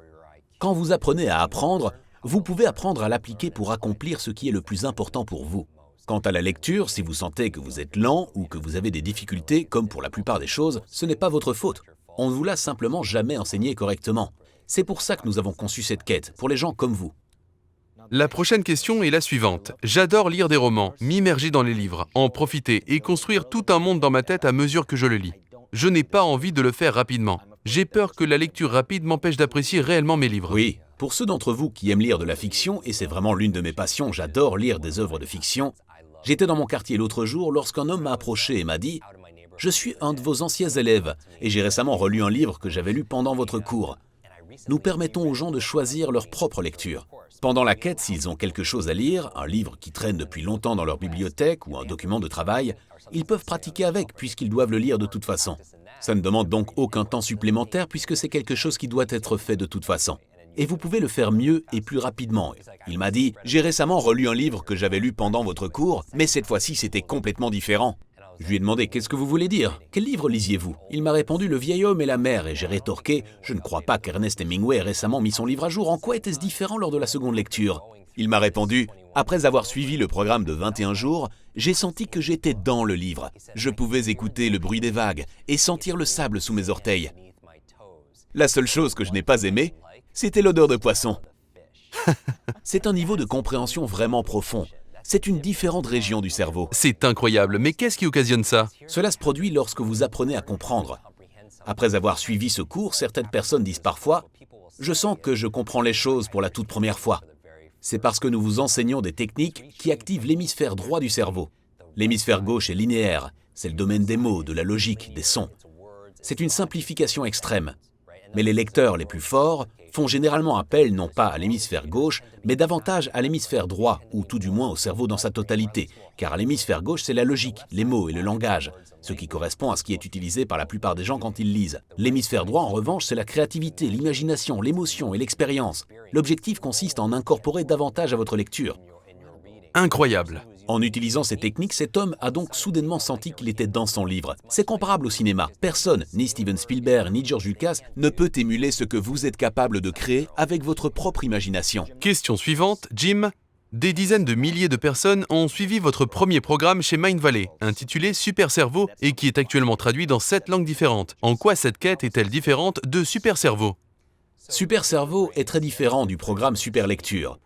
Quand vous apprenez à apprendre, vous pouvez apprendre à l'appliquer pour accomplir ce qui est le plus important pour vous. Quant à la lecture, si vous sentez que vous êtes lent ou que vous avez des difficultés, comme pour la plupart des choses, ce n'est pas votre faute. On ne vous l'a simplement jamais enseigné correctement. C'est pour ça que nous avons conçu cette quête, pour les gens comme vous. La prochaine question est la suivante. J'adore lire des romans, m'immerger dans les livres, en profiter et construire tout un monde dans ma tête à mesure que je le lis. Je n'ai pas envie de le faire rapidement. J'ai peur que la lecture rapide m'empêche d'apprécier réellement mes livres. Oui, pour ceux d'entre vous qui aiment lire de la fiction, et c'est vraiment l'une de mes passions, j'adore lire des œuvres de fiction, j'étais dans mon quartier l'autre jour lorsqu'un homme m'a approché et m'a dit « Je suis un de vos anciens élèves et j'ai récemment relu un livre que j'avais lu pendant votre cours. Nous permettons aux gens de choisir leur propre lecture. Pendant la quête, s'ils ont quelque chose à lire, un livre qui traîne depuis longtemps dans leur bibliothèque ou un document de travail, ils peuvent pratiquer avec puisqu'ils doivent le lire de toute façon. Ça ne demande donc aucun temps supplémentaire puisque c'est quelque chose qui doit être fait de toute façon. Et vous pouvez le faire mieux et plus rapidement. » Il m'a dit « J'ai récemment relu un livre que j'avais lu pendant votre cours, mais cette fois-ci c'était complètement différent. » Je lui ai demandé « Qu'est-ce que vous voulez dire? Quel livre lisiez-vous » Il m'a répondu « Le vieil homme et la mer » et j'ai rétorqué « Je ne crois pas qu'Ernest Hemingway ait récemment mis son livre à jour. En quoi était-ce différent lors de la seconde lecture ?» Il m'a répondu « Après avoir suivi le programme de 21 jours, j'ai senti que j'étais dans le livre. Je pouvais écouter le bruit des vagues et sentir le sable sous mes orteils. La seule chose que je n'ai pas aimée, c'était l'odeur de poisson. » C'est un niveau de compréhension vraiment profond. C'est une différente région du cerveau. C'est incroyable, mais qu'est-ce qui occasionne ça? Cela se produit lorsque vous apprenez à comprendre. Après avoir suivi ce cours, certaines personnes disent parfois « Je sens que je comprends les choses pour la toute première fois. » C'est parce que nous vous enseignons des techniques qui activent l'hémisphère droit du cerveau. L'hémisphère gauche est linéaire, c'est le domaine des mots, de la logique, des sons. C'est une simplification extrême. Mais les lecteurs les plus forts font généralement appel non pas à l'hémisphère gauche, mais davantage à l'hémisphère droit, ou tout du moins au cerveau dans sa totalité, car l'hémisphère gauche c'est la logique, les mots et le langage, ce qui correspond à ce qui est utilisé par la plupart des gens quand ils lisent. L'hémisphère droit en revanche c'est la créativité, l'imagination, l'émotion et l'expérience. L'objectif consiste à en incorporer davantage à votre lecture. Incroyable. En utilisant ces techniques, cet homme a donc soudainement senti qu'il était dans son livre. C'est comparable au cinéma. Personne, ni Steven Spielberg, ni George Lucas, ne peut émuler ce que vous êtes capable de créer avec votre propre imagination. Question suivante, Jim. Des dizaines de milliers de personnes ont suivi votre premier programme chez Mindvalley, intitulé Super Cerveau et qui est actuellement traduit dans 7 langues différentes. En quoi cette quête est-elle différente de Super Cerveau? Super Cerveau est très différent du programme Super Lecture.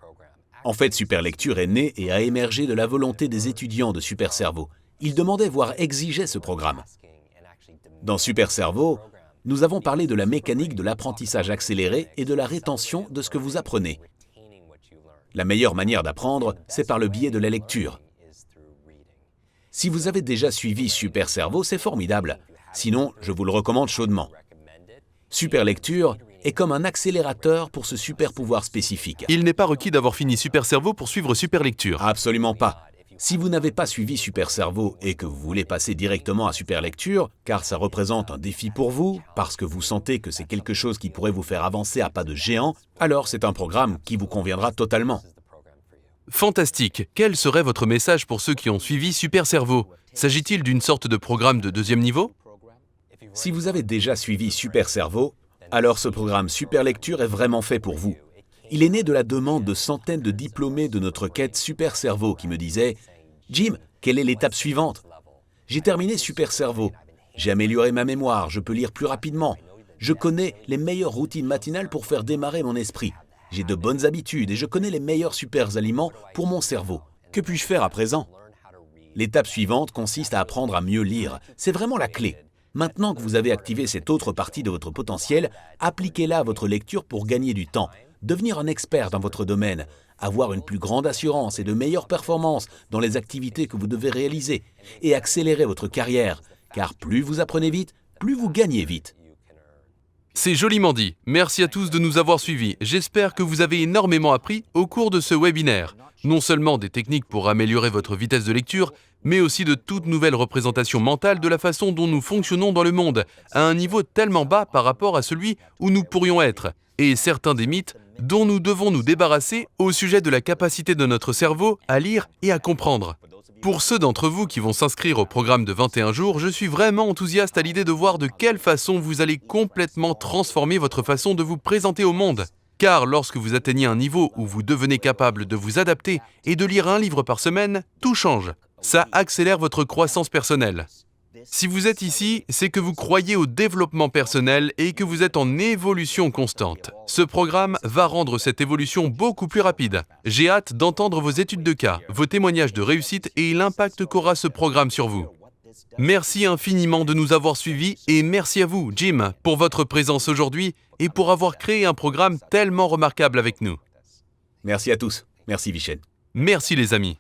En fait, Super Lecture est né et a émergé de la volonté des étudiants de Super Cerveau. Ils demandaient, voire exigeaient ce programme. Dans Super Cerveau, nous avons parlé de la mécanique de l'apprentissage accéléré et de la rétention de ce que vous apprenez. La meilleure manière d'apprendre, c'est par le biais de la lecture. Si vous avez déjà suivi Super Cerveau, c'est formidable. Sinon, je vous le recommande chaudement. Super Lecture est comme un accélérateur pour ce super pouvoir spécifique. Il n'est pas requis d'avoir fini Super Cerveau pour suivre Super Lecture. Absolument pas. Si vous n'avez pas suivi Super Cerveau et que vous voulez passer directement à Super Lecture, car ça représente un défi pour vous, parce que vous sentez que c'est quelque chose qui pourrait vous faire avancer à pas de géant, alors c'est un programme qui vous conviendra totalement. Fantastique. Quel serait votre message pour ceux qui ont suivi Super Cerveau? S'agit-il d'une sorte de programme de 2e niveau? Si vous avez déjà suivi Super Cerveau, alors ce programme Super Lecture est vraiment fait pour vous. Il est né de la demande de centaines de diplômés de notre quête Super Cerveau qui me disaient « Jim, quelle est l'étape suivante? J'ai terminé Super Cerveau. J'ai amélioré ma mémoire, je peux lire plus rapidement. Je connais les meilleures routines matinales pour faire démarrer mon esprit. J'ai de bonnes habitudes et je connais les meilleurs super aliments pour mon cerveau. Que puis-je faire à présent ?» L'étape suivante consiste à apprendre à mieux lire. C'est vraiment la clé. Maintenant que vous avez activé cette autre partie de votre potentiel, appliquez-la à votre lecture pour gagner du temps, devenir un expert dans votre domaine, avoir une plus grande assurance et de meilleures performances dans les activités que vous devez réaliser et accélérer votre carrière, car plus vous apprenez vite, plus vous gagnez vite. C'est joliment dit. Merci à tous de nous avoir suivis. J'espère que vous avez énormément appris au cours de ce webinaire. Non seulement des techniques pour améliorer votre vitesse de lecture, mais aussi de toute nouvelle représentation mentale de la façon dont nous fonctionnons dans le monde, à un niveau tellement bas par rapport à celui où nous pourrions être, et certains des mythes dont nous devons nous débarrasser au sujet de la capacité de notre cerveau à lire et à comprendre. Pour ceux d'entre vous qui vont s'inscrire au programme de 21 jours, je suis vraiment enthousiaste à l'idée de voir de quelle façon vous allez complètement transformer votre façon de vous présenter au monde. Car lorsque vous atteignez un niveau où vous devenez capable de vous adapter et de lire un livre par semaine, tout change. Ça accélère votre croissance personnelle. Si vous êtes ici, c'est que vous croyez au développement personnel et que vous êtes en évolution constante. Ce programme va rendre cette évolution beaucoup plus rapide. J'ai hâte d'entendre vos études de cas, vos témoignages de réussite et l'impact qu'aura ce programme sur vous. Merci infiniment de nous avoir suivis et merci à vous, Jim, pour votre présence aujourd'hui et pour avoir créé un programme tellement remarquable avec nous. Merci à tous. Merci Vishen. Merci les amis.